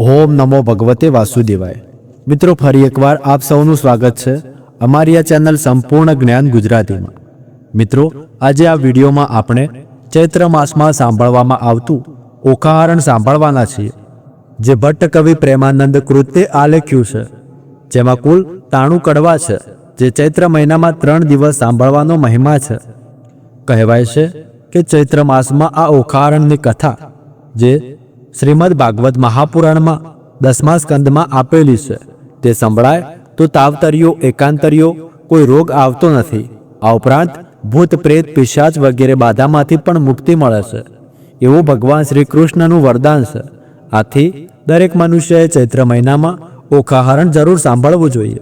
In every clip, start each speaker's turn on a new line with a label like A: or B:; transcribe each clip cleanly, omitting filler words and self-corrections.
A: ઓમ નમો ભગવતે વાસુદેવાય। મિત્રો, ફરી એકવાર આપ સૌનું સ્વાગત છે અમારી આ ચેનલ સંપૂર્ણ જ્ઞાન ગુજરાતીમાં। મિત્રો, આજે આ વિડીયોમાં આપણે ચૈત્ર માસમાં સાંભળવામાં આવતું ઓખાહરણ સાંભળવાના છીએ, જે ભટ્ટ કવિ પ્રેમાનંદ કૃતે આલેખ્યું છે, જેમાં કુલ 93 કડવા છે, જે ચૈત્ર મહિનામાં 3 દિવસ સાંભળવાનો મહિમા છે। કહેવાય છે કે ચૈત્ર માસમાં આ ઓખાહરણની કથા, જે શ્રીમદ ભાગવત મહાપુરાણમાં 10મા સ્કંદમાં આપેલી છે, તે સંભળાય તો તાવતરીઓ, એકાંતરીઓ, કોઈ રોગ આવતો નથી। આ ઉપરાંત ભૂત, પ્રેત, પિશાચ વગેરે બાધામાંથી પણ મુક્તિ મળે છે, એવું ભગવાન શ્રી કૃષ્ણનું વરદાન છે। આથી દરેક મનુષ્યએ ચૈત્ર મહિનામાં ઓખાહરણ જરૂર સાંભળવું જોઈએ।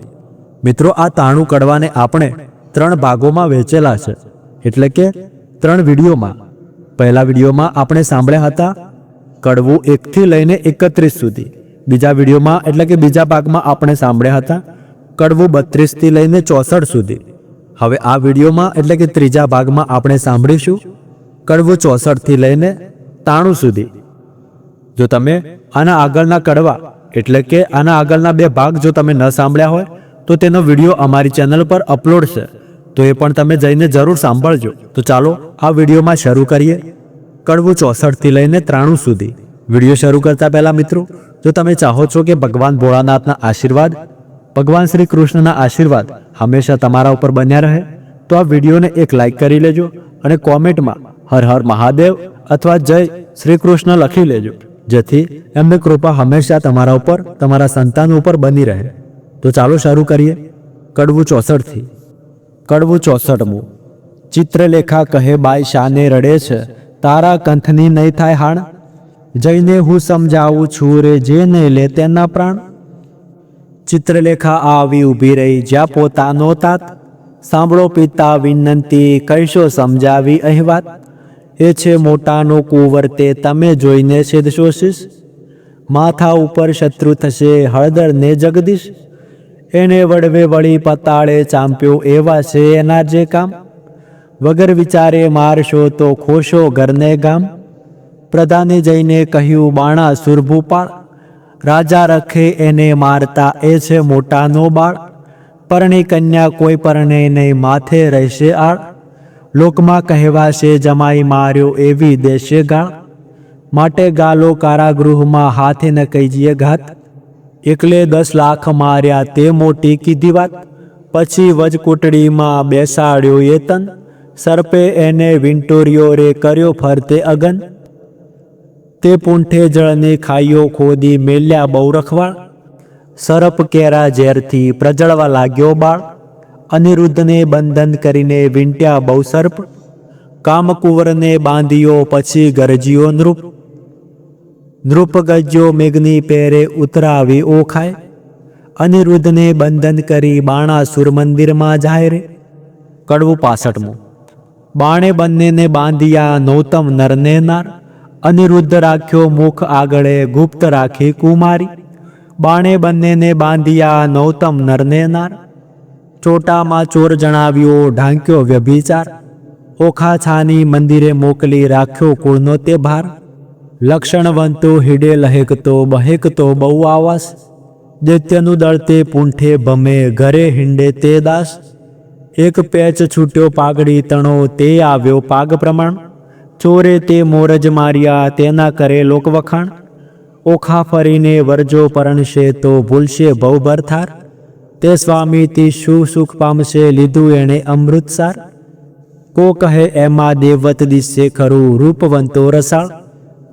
A: મિત્રો, આ 93 કડવાને આપણે 3 ભાગોમાં વહેંચેલા છે, એટલે કે 3 વિડીયોમાં। પહેલા વિડીયોમાં આપણે સાંભળ્યા હતા કડવું 1 થી લઈને 31 સુધી। બીજા વિડીયોમાં એટલે કે બીજા ભાગમાં આપણે સાંભળ્યા હતા કડવું 32 થી લઈને 64 સુધી। હવે આ વિડીયોમાં એટલે કે ત્રીજા ભાગમાં આપણે સાંભળીશું કડવું 64 થી લઈને 93 સુધી। જો તમે આના આગળના કડવા એટલે કે આના આગળના 2 ભાગ જો તમે ન સાંભળ્યા હોય તો તેનો વિડીયો અમારી ચેનલ પર અપલોડ છે, તો એ પણ તમે જઈને જરૂર સાંભળજો। તો ચાલો આ વિડીયોમાં શરૂ કરીએ કડવું 64 થી લઈને 93 સુધી। વિડીયો શરૂ કરતા પહેલા મિત્રો, જો તમે ચાહો છો કે ભગવાન ભોળાનાથના આશીર્વાદ, ભગવાન શ્રી કૃષ્ણના આશીર્વાદ હંમેશા તમારા ઉપર બન્યા રહે, તો આ વિડીયોને એક લાઈક કરી લેજો અને કોમેન્ટમાં હર હર મહાદેવ અથવા જય શ્રી કૃષ્ણ લખી લેજો, જેથી એમની કૃપા હંમેશા તમારા ઉપર, તમારા સંતાન ઉપર બની રહે। તો ચાલો શરૂ કરીએ કડવું 64 થી। કડવું 64મું। ચિત્રલેખા કહે બાઈ શાને રડે છે, તારા કંથની નહીં થાય હાણ, જઈને હું સમજાવું છું રે જેને લે તેના પ્રાણ। ચિત્રલેખા આવી ઊભી રહી જ્યાં પોતાનો તાત, સાંભળો પિતા વિનંતી કહીશો સમજાવી અહીં વાત। એ છે મોટાનો કુંવર તે તમે જોઈને છેદશો શીશ, માથા ઉપર શત્રુ થશે હળદર ને જગદીશ, એને વડવે વળી પતાળે ચાંપ્યો એવા છે એના જે કામ, વગર વિચારે મારશો તો ખોશો ઘરને ગામ। પ્રધાને જઈને કહ્યું બાણા સુરભૂપાળ, રાજા રખે એને મારતા એ છે મોટાનો બાળ, પરણી કન્યા કોઈ પરણે નહીં માથે રહેશે આળ, લોકમાં કહેવાશે જમાઈ માર્યો એવી દેશે ગાળ, માટે ગાલો કારાગૃહમાં હાથે ન કહીજીએ ઘાત, એકલે 10 લાખ માર્યા તે મોટી કીધી વાત, પછી વજકુટડીમાં બેસાડ્યો એ તન, સર્પે એને વિંટોરિયો રે કર્યો ફરતે અગન, તે પૂંઠે જળની ખાઈઓ ખોદી મેલ્યા બહુ રખવાળ, સર્પ કેરા ઝેરથી પ્રજળવા લાગ્યો બાળ, અનિરુદ્ધને બંધન કરીને વીંટ્યા બહુ સર્પ, કામકુંવરને બાંધ્યો પછી ગરજ્યો નૃપ, નૃપ ગજ્યો મેઘની પેરે ઉતરાવી ઓખાય, અનિરુદ્ધને બંધન કરી બાણાસુર મંદિરમાં જાય રે। કડવું 65મું। બાણે બંનેને બાંધ્યા નૌતમ નરને નાર, અનિરુદ્ધ રાખ્યો મુખ આગળે ગુપ્ત રાખી કુમારી, બાણે બંનેને બાંધ્યા નૌતમ નરને નાર, ચોટામાં ચોર જણાવ્યો ઢાંક્યો વ્યભિચાર, ઓખા છાની મંદિરે મોકલી રાખ્યો કુળનો તે ભાર, લક્ષણવંતો હિડે લહેકતો બહેકતો બહુ આવાસ, દૈત્યનું દળ તે પૂંઠે ભમે ઘરે હિંડે તે દાસ, એક પેચ છૂટ્યો પાઘડી તણો તે આવ્યો પાગ પ્રમાણ, ચોરે તે મોરજ માર્યા તેના કરે લોક વખાણ, ઓખા ફરીને વરજો પરણશે તો ભૂલશે ભવ ભરથાર, તે સ્વામીથી શું સુખ પામશે લીધું એણે અમૃતસાર, કો કહે એમાં દેવત દિશે ખરું રૂપવંતો રસાળ,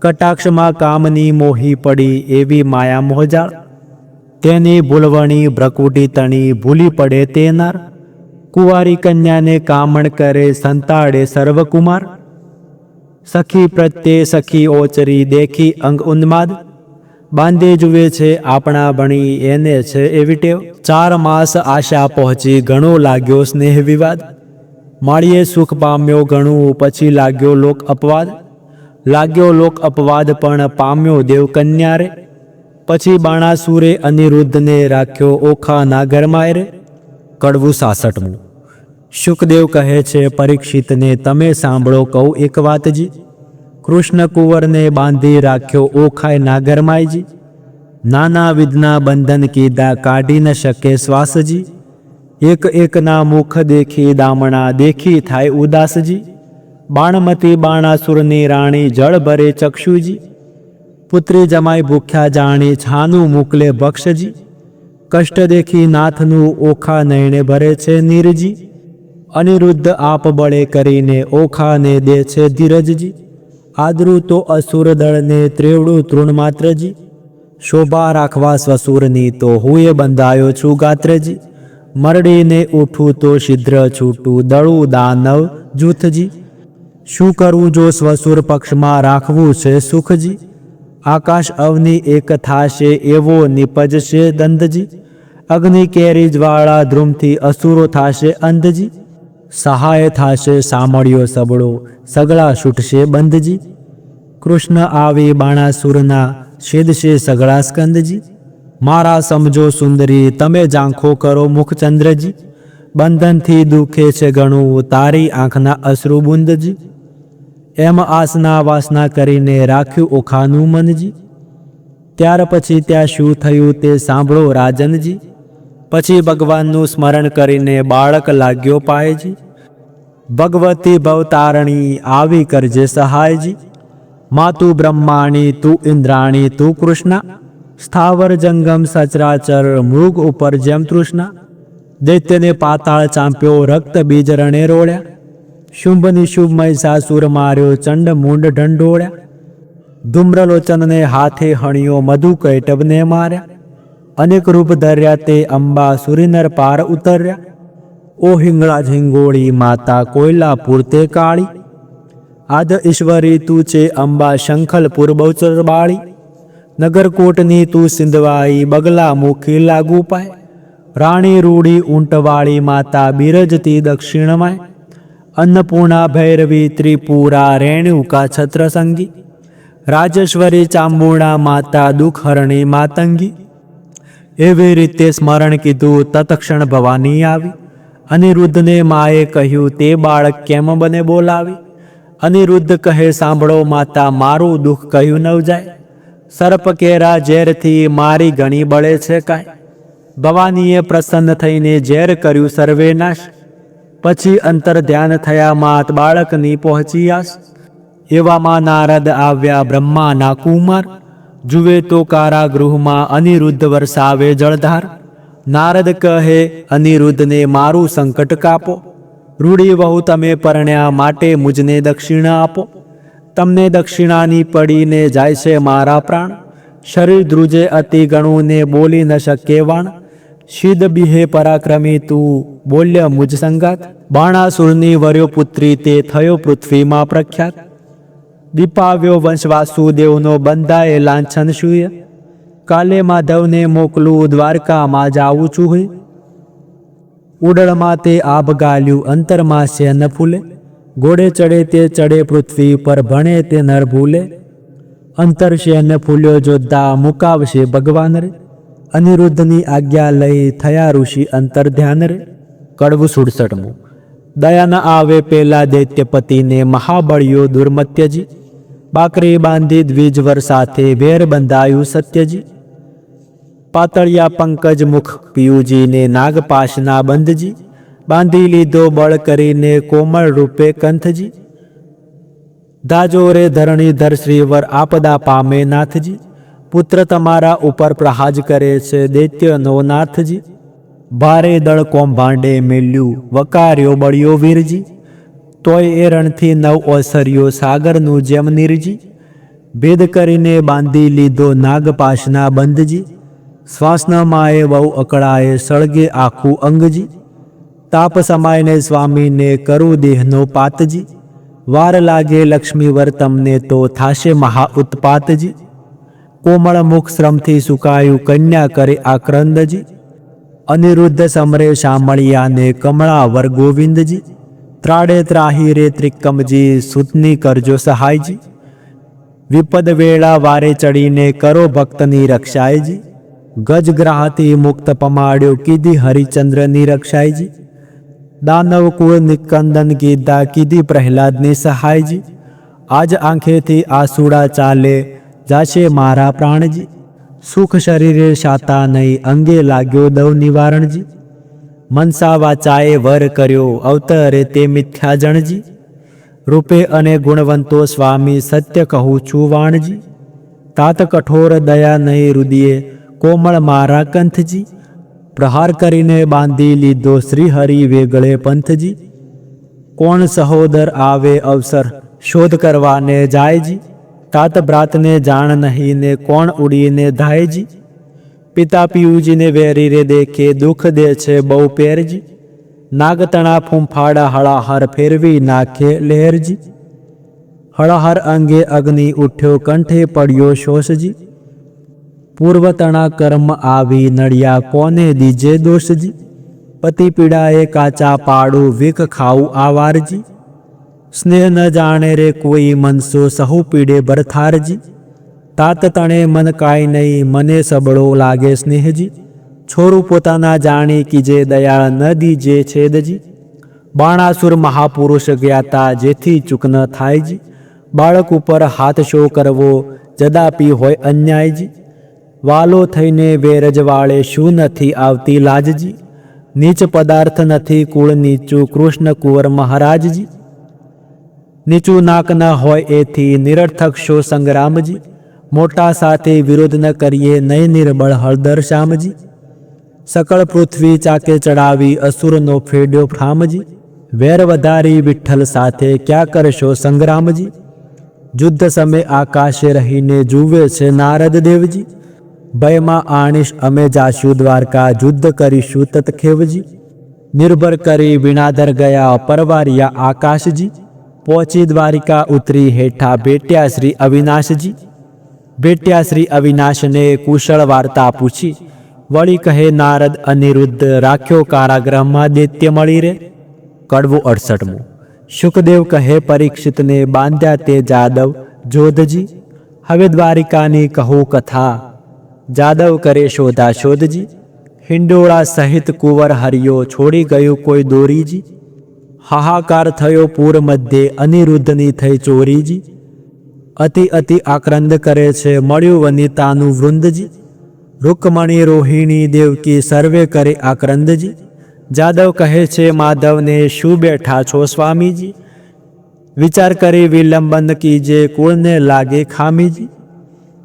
A: કટાક્ષમાં કામની મોહી પડી એવી માયા મોહજાળ, તેની ભૂલવણી ભ્રકુટી તણી ભૂલી પડે તે નાર, કુંવારી કન્યાને કામણ કરે સંતાડે સર્વકુમાર, સખી પ્રત્યે સખી ઓચરી દેખી અંગ ઉન્માદ, બાંધે જુએ છે આપણા ભણી એને છે એવી ટેવ, 4 માસ આશા પહોંચી ઘણો લાગ્યો સ્નેહ વિવાદ, માળીએ સુખ પામ્યો ઘણું પછી લાગ્યો લોક અપવાદ, લાગ્યો લોક અપવાદ પણ પામ્યો દેવ કન્યા રે, પછી બાણાસુરે અનિરુદ્ધને રાખ્યો ઓખાના ઘરમાં રે। કડવું 66મું। શુકદેવ કહે છે પરીક્ષિતને તમે સાંભળો કહું એક વાતજી, કૃષ્ણ કુંવરને બાંધી રાખ્યો ઓખાય નાગરમાયજી, નાના વિધના બંધન કીધા કાઢી ન શકે શ્વાસજી, એક એકના મુખ દેખી દામણા દેખી થાય ઉદાસજી, બાણમતી બાણાસુરની રાણી જળ ભરે ચક્ષુજી, પુત્રી જમાઈ ભૂખ્યા જાણી છાનું મોકલે ભક્ષજી, કષ્ટ દેખી નાથનું ઓખા નયણે ભરે છે નીરજી, અનિરુદ્ધ આપ બળે કરીને ઓખાને દે છે ધીરજજી, આદરું તો અસુર દળને ત્રેવડું તૃણ માત્રજી, શોભા રાખવા સ્વસુરની તો હુંએ બંધાયો છું ગાત્રજી, મરડીને ઉઠું તો છિદ્ર છૂટું દળું દાનવ જૂથજી, શું કરવું જો સ્વસુર પક્ષમાં રાખવું છે સુખજી, આકાશ અવની એક થાશે એવો નિપજશે દંડજી, અગ્નિ કેરી જ્વાળા ધ્રુમથી અસુરો થાશે અંધજી, સહાય થાશે સામળ્યો સબળો સગળા છૂટશે બંધજી, કૃષ્ણ આવી બાણાસુરના છેદશે સગળા સ્કંદજી, મારા સમજો સુંદરી તમે ઝાંખો કરો મુખચંદ્રજી, બંધનથી દુખે છે ઘણું તારી આંખના અશ્રુ બુંદજી, એમ આસના વાસના કરીને રાખ્યું ઓખાનું મનજી, ત્યાર પછી ત્યાં શું થયું તે સાંભળો રાજનજી, પછી ભગવાનનું સ્મરણ કરીને બાળક લાગ્યો પાયજી, ભગવતી ભવતારણી આવી કરજે સહાયજી, માતું બ્રહ્માણી તું ઇન્દ્રાણી તું કૃષ્ણા, સ્થાવર જંગમ સચરાચર મૃગ ઉપર જેમ તૃષ્ણા, દૈત્યને પાતાળ ચાંપ્યો રક્ત બીજ રણે રોળ્યા, શુંભની શુભ મહિષાસુર માર્યો ચંડ મૂંડ ઢંઢોળ્યા, ધૂમ્રલોચનને હાથે હણ્યો મધુ કૈટભને માર્યા, અનેક રૂપ ધર્યા તે અંબા સુરીનર પાર ઉતર્યા, ઓ હિંગળા ઝીંગોળી માતા કોયલાપુર તે કાળી, આદ ઈશ્વરી તું છે અંબા શંખલપુર બહુચર બાળી, નગરકોટની તું સિંધવાઈ બગલા મુખી લાગુ પાય, રાણી રૂડી ઊંટવાળી માતા બિરજતી દક્ષિણમાય, અન્નપૂર્ણા ભૈરવી ત્રિપુરા રેણુકા છત્રસંગી, રાજેશ્વરી ચામુંડા માતા દુઃખહરણી માતંગી, એવી રીતે સ્મરણ કીધું તત્ક્ષણ ભવાની આવી, અનિરુદ્ધને માએ કહ્યું તે બાળક કેમ બને બોલાવી, અનિરુદ્ધ કહે સાંભળો માતા મારું દુઃખ કહ્યું ન જાય, સર્પ કેરા ઝેરથી મારી ઘણી બળે છે કાંઈ, ભવાનીએ પ્રસન્ન થઈને ઝેર કર્યું સર્વે નાશ, પછી અંતર ધ્યાન થયા માત બાળકની પહોંચી આસ, એવામાં નારદ આવ્યા બ્રહ્માના કુમાર, જુએ તો કારાગૃહમાં અનિરુદ્ધ વરસાવે જળધાર, નારદ કહે અનિરુદ્ધને મારું સંકટ કાપો, રૂડી વહુ તમે પરણ્યા માટે મુજને દક્ષિણા આપો, તમને દક્ષિણાની પડીને જાય છે મારા પ્રાણ, શરીર ધ્રુજે અતિ ગણું ને બોલી ન શકે વાણ, શીદ બિહે પરાક્રમી તું બોલ્ય મુજ સંગાત, બાણાસુરની વર્યો પુત્રી તે થયો પૃથ્વીમાં પ્રખ્યાત, દીપાવ્યો વંશ વાસુદેવનો બંધાએ લાંછન શુય, કાલે માધવને મોકલું દ્વારકામાં જાવું છું, ઉડળમાં તે આભ ગાલ્યું અંતરમાં છે ન ફૂલે, ઘોડે ચડે તે ચડે પૃથ્વી પર ભણે તે નર ભૂલે, અંતર છે ન ફૂલ્યો જોદ્ધા મુકાવશે ભગવાન રે, અનિરુદ્ધની આજ્ઞા લઈ થયા ઋષિ અંતર ધ્યાન રે. કડવું 67. દયા ન આવે પેલા દૈત્યપતિને મહાબળિયો દુર્મત્યજી, બાકરી બાંધી દ્વિજવર સાથે વેર બંધાયું સત્યજી, પાતળિયા પંકજ મુખ પિયુજીને નાગપાશના બંધજી, બાંધી લીધો બળ કરીને કોમળ રૂપે કંથજી, દાજો રે ધરણીધર શ્રીવર આપદા પામે નાથજી, પુત્ર તમારા ઉપર પ્રહાજ કરે છે દૈત્યનો નાથજી, ભારે દળ કોંભાંડે મેલ્યું વકાર્યો બળ્યો વીરજી, તોય એ રણથી નવ ઓસર્યો સાગરનું જેમ નીરજી, ભેદ કરીને બાંધી લીધો નાગપાશના બંધજી, શ્વાસના માએ બહુ અકળાએ સળગે આખું અંગજી, તાપ સમાયને સ્વામીને કરું દેહનો પાતજી, વાર લાગે લક્ષ્મીવર તમને તો થાશે મહા ઉત્પાતજી, કોમળ મુખ શ્રમથી સુકાયું કન્યા કરે આક્રંદજી, અનિરુદ્ધ સમરે શામળિયાને કમળાવર ગોવિંદજી, ત્રાડે ત્રાહી રે ત્રિકમજી સુતની કરજો સહાયજી, વિપદ વેળા વારે ચડીને કરો ભક્તની રક્ષાયજી, ગજગ્રાહથી મુક્ત પમાડ્યો કીધી હરિચંદ્રની રક્ષાયજી, દાનવ કુળ નિકંદન કીધા કીધી પ્રહલાદની સહાયજી, આજ આંખેથી આસુડા ચાલે જાશે મારા પ્રાણજી, સુખ શરીરે શાતા નહીં, અંગે લાગ્યો દવ નિવારણજી. મનસા વાચાએ વર કર્યો, અવતરે તે મિથ્યા જણજી. રૂપે અને ગુણવંતો સ્વામી, સત્ય કહું છું વાણજી. તાત કઠોર દયા નહીં, રુદિયે કોમળ મારા કંથજી. પ્રહાર કરીને બાંધી લીધો શ્રી હરિ વેગળે પંથજી. કોણ સહોદર આવે અવસર, શોધ કરવાને જાયજી. તાત બ્રાતને જાણ નહીં ને, કોણ ઉડીને ધાયજી. પિતા પિયુજીને વેરી રે દેખે, દુઃખ દે છે બહુ પેરજી. નાગતણા ફૂંફાડા હળાહર, ફેરવી નાખે લહેરજી. હળાહર અંગે અગ્નિ ઉઠ્યો, કંઠે પડ્યો શોષજી. પૂર્વતણા કર્મ આવી નડિયા, કોને દીજે દોષજી. પતિ પીડાએ કાચા પાડું, વિખ ખાવું આવારજી. સ્નેહ ન જાણે રે કોઈ મનસો, સહુ પીડે ભરથારજી. તાત તણે મન કાંઈ નહીં, મને સબળો લાગે સ્નેહજી. છોરું પોતાના જાણી કીજે, દયા ન દીજે છેદજી. બાણાસુર મહાપુરુષ જ્ઞાતા, જેથી ચૂક ન થાયજી. બાળક ઉપર હાથ શો કરવો, જદાપી હોય અન્યાયજી. વાલો થઈને વેરજ વાળે, શું નથી આવતી લાજજી. નીચ પદાર્થ નથી કુળ નીચું, કૃષ્ણ કુંવર મહારાજજી. નીચું નાક ન હોય એથી, નિરર્થક શો સંગ્રામજી. મોટા સાથે વિરોધ ન કરીએ, નહીં નિર્બળ હળદર શ્યામજી. સકળ પૃથ્વી ચાકે ચડાવી, અસુરનો ફેડ્યો ફ્રામજી. વેર વધારી વિઠ્ઠલ સાથે, ક્યાં કરશો સંગ્રામજી. યુદ્ધ સમય આકાશે રહીને, જુએ છે નારદ દેવજી. ભયમાં આણીશ અમે જાશું દ્વારકા, યુદ્ધ કરીશું તત્ખેવજી. નિર્ભર કરી વિણાધર ગયા, પરવારિયા આકાશજી. પહોંચી દ્વારિકા ઉતરી હેઠા, ભેટ્યા શ્રી અવિનાશજી. ભેટ્યા શ્રી અવિનાશને કુશળ વાર્તા પૂછી. વળી કહે નારદ અનિરુદ્ધ, રાખ્યો કારાગૃહમાં દૈત્ય મળી રે. કડવું 68. શુકદેવ કહે પરીક્ષિતને, બાંધ્યા તે જાદવ જોધજી. હવે દ્વારિકાની કહું કથા, જાદવ કરે શોધા શોધજી. હિંડોળા સહિત કુંવર હરિયો, છોડી ગયું કોઈ દોરીજી. હાહાકાર થયો પૂર મધ્યે, અનિરુદ્ધની થઈ ચોરીજી. અતિ અતિ આક્રંદ કરે છે, મળ્યું વનિતાનું વૃંદજી. રૂકમણી રોહિણી દેવકી, સર્વે કરે આક્રંદજી. જાદવ કહે છે માધવને, શું બેઠા છો સ્વામીજી. વિચાર કરી વિલંબન કીજે, કુળને લાગે ખામીજી.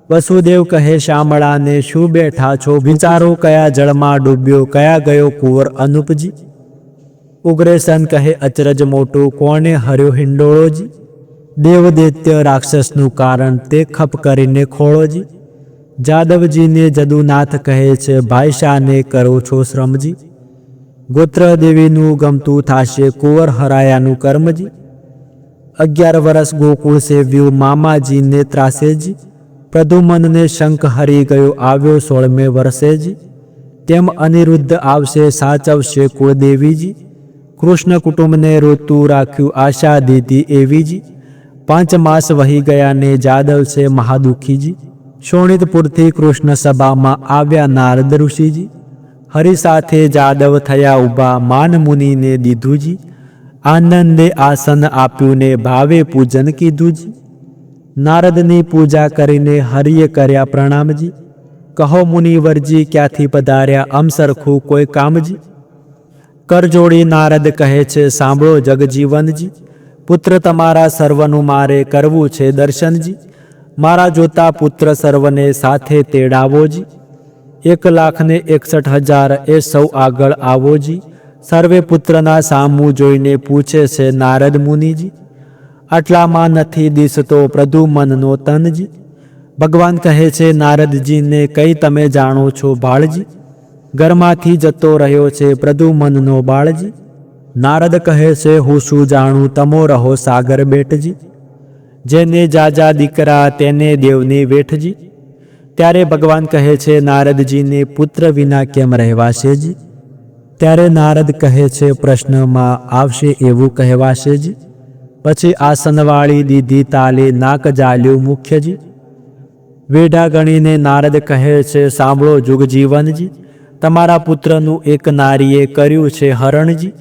A: વસુદેવ કહે શામળાને, શું બેઠા છો વિચારો, કયા જળમાં ડૂબ્યો, કયા ગયો કુંવર અનુપજી. ઉગ્રેસન કહે અચરજ મોટું, કોણે હર્યો હિંડોળોજી. દેવ દૈત્ય રાક્ષસનું કારણ, તે ખપ કરીને ખોળોજી. જાદવજીને જદુનાથ કહે છે, ભાઈ શાને કરો છો શ્રમજી. ગોત્ર દેવીનું ગમતું થાશે, કુંવર હરાયાનું કર્મજી. 11 વર્ષ ગોકુળ સેવ્યું, મામાજીને ત્રાસેજી. પ્રદ્યુમનને શંખ હરી ગયો, આવ્યો 16મે વર્ષેજી. તેમ અનિરુદ્ધ આવશે, સાચવશે કુળદેવીજી. કૃષ્ણ કુટુંબને રોતું રાખ્યું, આશા દીધી એવીજી. 5 માસ વહી ગયા ને, જાદવ છે મહાદુખીજી. શોણિતપુરથી કૃષ્ણ સભામાં આવ્યા નારદ ઋષિજી. હરિ સાથે જાદવ થયા ઊભા, માન મુનિને દીધુંજી. આનંદે આસન આપ્યું ને, ભાવે પૂજન કીધુંજી. નારદની પૂજા કરીને હરિએ કર્યા પ્રણામજી. કહો મુનિવરજી, ક્યાંથી પધાર્યા, અમ સરખું કોઈ કામજી. કરજોડી નારદ કહે છે, સાંભળો જગજીવનજી. પુત્ર તમારા સર્વનું મારે કરવું છે દર્શનજી. મારા જોતા પુત્ર સર્વને સાથે તેડાવોજી. 1,61,000 એ સૌ આગળ આવોજી. સર્વે પુત્રના સામું જોઈને પૂછે છે નારદ મુનિજી. આટલામાં નથી દિસતો પ્રદ્યુમનનો તનજી. ભગવાન કહે છે નારદજીને, કઈ તમે જાણો છો ભાળજી. ઘરમાંથી જતો રહ્યો છે પ્રદ્યુમનનો બાળજી. નારદ કહે છે, હું શું જાણું, તમો રહો સાગર બેટજી. જેને જાજા દીકરા, તેને દેવની વેઠજી. ત્યારે ભગવાન કહે છે નારદજીને, પુત્ર વિના કેમ રહેવાશેજી. ત્યારે નારદ કહે છે, પ્રશ્નમાં આવશે એવું કહેવાશેજી. પછી આસનવાળી દીધી તાલે, નાક જાલ્યું મુખ્યજી. વેઢા ગણીને નારદ કહે છે, સાંભળો જુગજીવનજી. તમારા પુત્રનું એક નારીએ કર્યું છે હરણજી.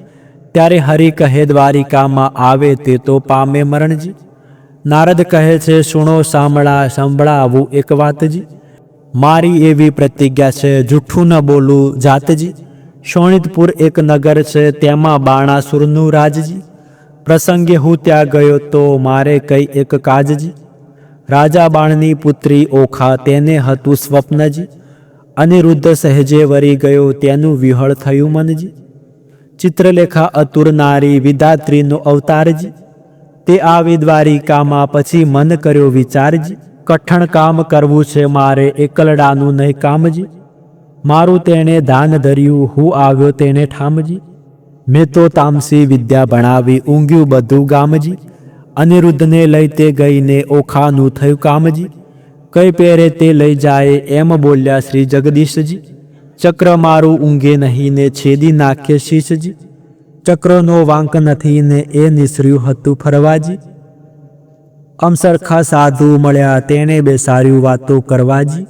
A: ત્યારે હરિ કહે દ્વારિકામાં આવે તે તો પામે મરણજી. નારદ કહે છે, સુણો સાંભળાવું એક વાતજી. મારી એવી પ્રતિજ્ઞા છે, જૂઠું ન બોલું જાતજી. શોણિતપુર એક નગર છે, તેમાં બાણાસુરનું રાજજી. પ્રસંગે હું ત્યાં ગયો તો મારે કઈ એક કાજજી. રાજા બાણની પુત્રી ઓખા, તેને હતું સ્વપ્નજી. અનિરુદ્ધ સહેજે વરી ગયો, તેનું વિહળ થયું મનજી. ચિત્રલેખા અતુર નારી, વિધાત્રીનો અવતારજી. તે આવી દ્વારિકામાં, પછી મન કર્યો વિચારજી. કઠણ કામ કરવું છે મારે, એકલડાનું નહીં કામજી. મારું તેણે દાન ધર્યું, હું આવ્યો તેને ઠામજી. મેં તો તામસી વિદ્યા ભણાવી, ઊંઘ્યું બધું ગામજી. અનિરુદ્ધને લઈ તે ગઈને ઓખાનું થયું કામજી. કઈ પહેરે તે લઈ જાય, એમ બોલ્યા શ્રી જગદીશજી. ચક્ર મારું ઊંઘે નહીં ને છેદી નાખે શીશજી. ચક્રનો વાંક નથી ને એ નિસર્યું હતું ફરવાજી. અમસરખા સાધુ મળ્યા, તેણે બેસાર્યું વાતો કરવાજી.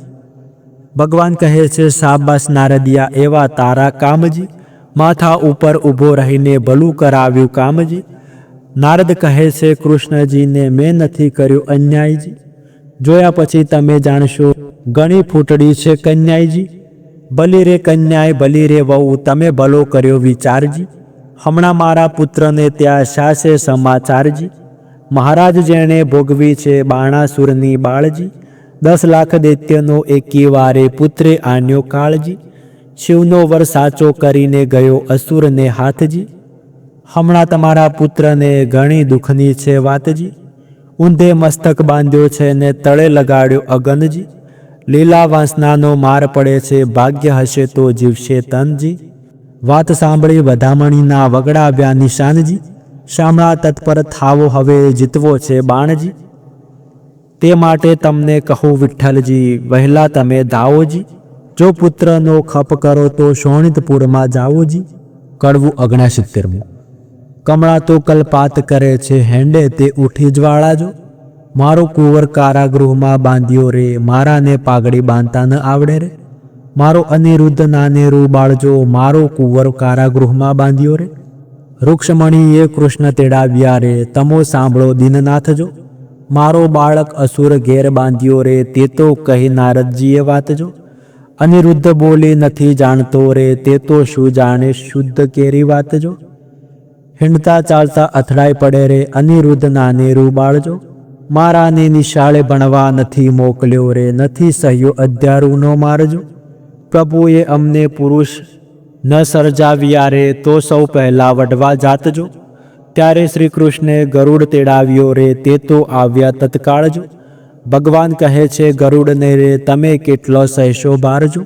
A: ભગવાન કહે છે શાબાશ નારદિયા, એવા તારા કામજી. માથા ઉપર ઊભો રહીને ભલું કરાવ્યું કામજી. નારદ કહે છે કૃષ્ણજીને, મેં નથી કર્યું અન્યાયજી. જોયા પછી તમે જાણશો, ઘણી ફૂટડી છે કન્યાયજી. ભલી રે કન્યાય, ભલી રે વહુ, તમે ભલો કર્યો વિચારજી. હમણાં મારા પુત્રને ત્યાં શાસે સમાચારજી. મહારાજ જેણે ભોગવી છે બાણાસુરની બાળજી. 10 લાખ દૈત્યનો એકી વારે પુત્રે આન્યો કાળજી. શિવનો વર સાચો કરીને ગયો અસુરને હાથજી. હમણાં તમારા પુત્રને ઘણી દુઃખની છે વાતજી. ઊંધે મસ્તક બાંધ્યો છે ને તળે લગાડ્યો અગનજી. લીલા વાંસનાનો માર પડે છે, ભાગ્ય હશે તો જીવશે તનજી. વાત સાંભળી વધામણીના વગડાવ્યા નિશાનજી. શામળા તત્પર થાવો, હવે જીતવો છે બાણજી. તે માટે તમને કહું વિઠ્ઠલજી, વહેલા તમે ધાવોજી. જો પુત્રનો ખપ કરો તો શોણિતપુરમાં જાઓજી. કડવું 69. કમળા તો કલ્પાત કરે છે, હેંડે તે ઉઠી જ્વાળાજો. મારો કુંવર કારાગૃહમાં બાંધ્યો રે, મારાને પાઘડી બાંધતા ન આવડે રે. મારો અનિરુદ્ધ નાનેરું બાળજો, મારો કુંવર કારાગૃહમાં બાંધ્યો રે. રૂક્ષમણીએ કૃષ્ણ તેડાવ્યા રે, તમો સાંભળો દીનનાથજો. મારો બાળક અસુર ઘેર બાંધ્યો રે, તે તો કહી નારદજીએ વાતજો. અનિરુદ્ધ બોલી નથી જાણતો રે, તે તો શું જાણે શુદ્ધ કેરી વાતજો. હિંડતા ચાલતા અથડાઈ પડે રે, અનિરુદ્ધ નાનેરું બાળજો. મારાને નિશાળે ભણવા નથી મોકલ્યો રે, નથી સહ્યો અધ્યારૂનો મારજો. પ્રભુએ અમને પુરુષ ન સર્જાવ્યા રે, તો સૌ પહેલાં વઢવા જાતજો. ત્યારે શ્રી કૃષ્ણે ગરુડ તેડાવ્યો રે, તે તો આવ્યા તત્કાળજો. ભગવાન કહે છે ગરુડને રે, તમે કેટલો સહેશો ભારજો.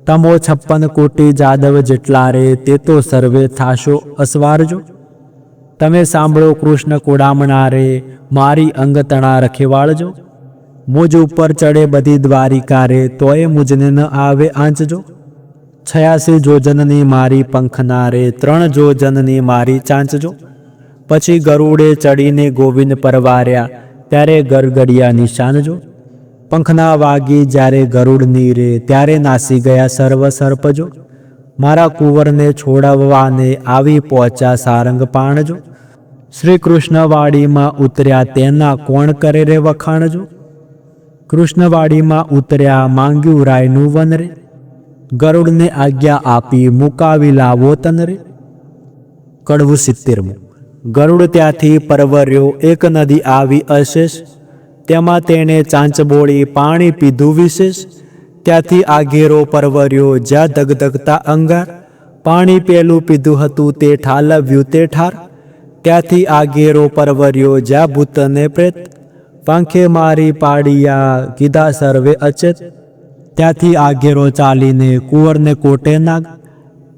A: તમો 56 કોટી જાદવ જેટલા રે, તે તો સર્વે થાશો અસવારજો. તમે સાંભળો કૃષ્ણ કોડામણા રે, મારી અંગતણા રખેવાળજો. મુજ ઉપર ચડે બધી દ્વારિકા રે, તોય મુજને ન આવે આંચજો. 86 જોજનની મારી પંખના રે, 3 જોજનની મારી ચાંચજો. પછી ગરુડે ચડીને ગોવિંદ પરવાર્યા, ત્યારે ગરગડિયા નિશાનજો. પંખના વાગી જ્યારે ગરુડની રે, ત્યારે નાસી ગયા સર્વ સર્પજો. મારા કુંવરને છોડાવવાને આવી પહોંચ્યા સારંગ પાણજો. શ્રી કૃષ્ણવાડીમાં ઉતર્યા, તેના કોણ કરે રે વખાણજો. કૃષ્ણવાડીમાં ઉતર્યા, માંગ્યું રાયનું વન રે. ગરુડને આજ્ઞા આપી, મુકાવી લાવો તન રે. કડવું 70. ગરુડ ત્યાંથી પરવર્યો, એક નદી આવી અશેષ. તેમાં તેણે ચાંચ બોળી, પાણી પીધું વિશેષ. ત્યાંથી આગેરો પરવર્યો, જ્યાં ધગધગતા અંગાર. પાણી પેલું પીધું હતું તે ઠાલવ્યું તે ઠાર. ત્યાંથી આગેરો પરવર્યો, જ્યાં ભૂતને પ્રેત. પાંખે મારી પાડિયા, કીધા સર્વે અચેત. ત્યાંથી આગેરો ચાલીને કુંવરને કોટે નાગ.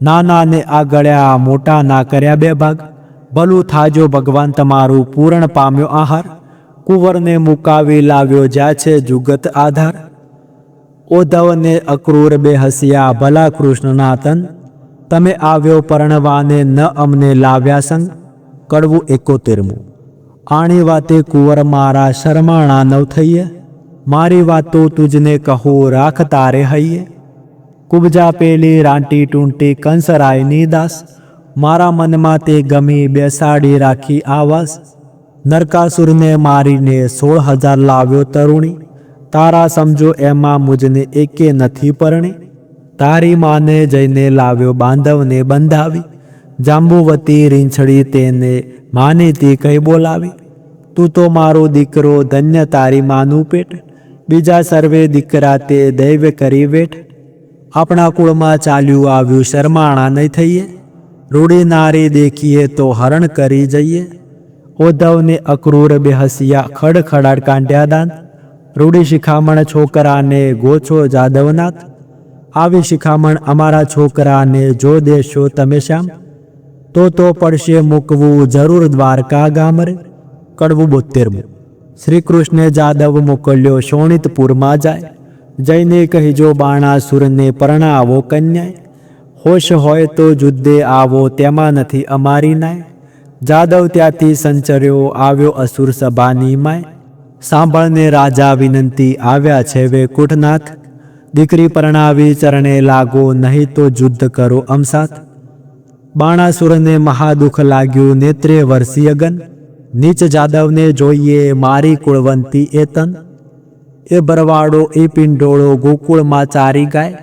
A: નાનાને આગળ્યા, મોટા ના કર્યા 2 ભાગ. ભલું થાજો ભગવાન તમારું, પૂરણ પામ્યો આહાર. કુંવરને મુકાવી લાવ્યો, જ્યાં છે જુગત આધાર. ઓધવને અક્રૂર બે હસ્યા, ભલા કૃષ્ણના તન. તમે આવ્યો પરણવાને, ન અમને લાવ્યા સંગ. કડવું 71. આણી વાતે કુંવર મારા, શરમાણા નવ થઈએ. મારી વાતો તુજને કહું, રાખ તારે હૈયે. કુબજા પેલી રાંટી ટૂંટી, કંસરાયની દાસ. મારા મનમાં તે ગમી, બેસાડી રાખી આવાસ. નરકાસુરને મારીને 16,000 લાવ્યો તરુણી. તારા સમજો એમાં મુજને એકે નથી પરણી. તારી માને જઈને લાવ્યો બાંધવને બંધાવી. જાંબુવતી રીંછડી તેને માનીતી કઈ બોલાવી. તું તો મારો દીકરો ધન્ય તારી માનું પેટ. બીજા સર્વે દીકરા તે દૈવ કરી વેઠ. આપણા કુળમાં ચાલ્યું આવ્યું શરમાણા નહીં થઈએ. રૂડી નારી દેખીએ તો હરણ કરી જઈએ. ઓધવને અક્રૂર બેહસ્યા ખડખડાટ કાંડ્યા દાંત. રૂડી શિખામણ છોકરાને ગોછો જાદવનાથ. આવી શિખામણ અમારા છોકરાને જો દેશો તમે શ્યામ. તો પડશે મૂકવું જરૂર દ્વારકા ગામ રે. કડવું 72. શ્રી કૃષ્ણે જાદવ મોકલ્યો શોણિતપુરમાં જાય. જઈને કહીજો બાણાસુરને પરણાવો કન્યાય. હોશ હોય તો જુદ્ધે આવો તેમાં નથી અમારી નાય. જાદવ ત્યાંથી સંચર્યો આવ્યો અસુર સભાની માય. સાંભળને રાજા વિનંતી આવ્યા છે વૈકુંઠનાથ. દીકરી પરણાવી ચરણે લાગો નહીં તો યુદ્ધ કરો અમસાથ. બાણાસુરને મહાદુઃખ લાગ્યું નેત્રે વરસી અગન. નીચ જાદવને જોઈએ મારી કુળવંતી એ તન. એ ભરવાડો એ પિંડોળો ગોકુળમાં ચારી ગાય.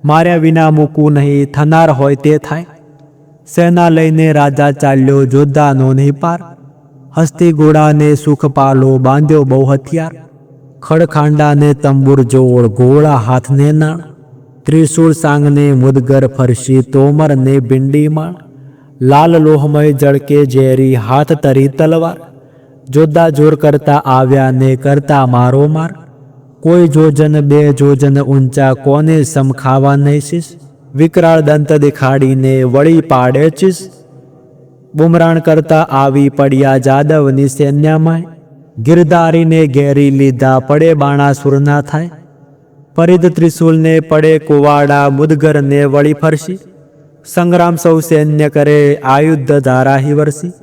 A: માર્યા વિના મૂકવું નહીં થનાર હોય તે થાય. સેના લઈને રાજા ચાલ્યો જોધાનો નહીં પાર. હસ્તી ઘોડાને સુખ પાલો બાંધ્યો બહુ હથિયાર. ખડખાંડાને તંબુર જોડ ઘોડા હાથને નાણ. ત્રિશૂળ સાંગને મુદગર ફરશી તોમરને ભીંડી માણ. લાલ લોહમય જળકે ઝેરી હાથ તરી તલવાર. જોધા જોર કરતા આવ્યા ને કરતા મારો માર. કોઈ જોજન બે જોજન ઊંચા કોને સમખાવા નહીં શીશ. વિકરાળ દંત દેખાડીને વળી પાડે ચીસ. બુમરાણ કરતા આવી પડ્યા જાદવની સૈન્યમાં. ગિરધારીને ઘેરી લીધા પડે બાણાસુરના થાય. પરિધ ત્રિશૂલને પડે કુવાડા મુદગરને વળી ફરશી. સંગ્રામ સૌ સૈન્ય કરે આયુધ ધારાહી વરસી.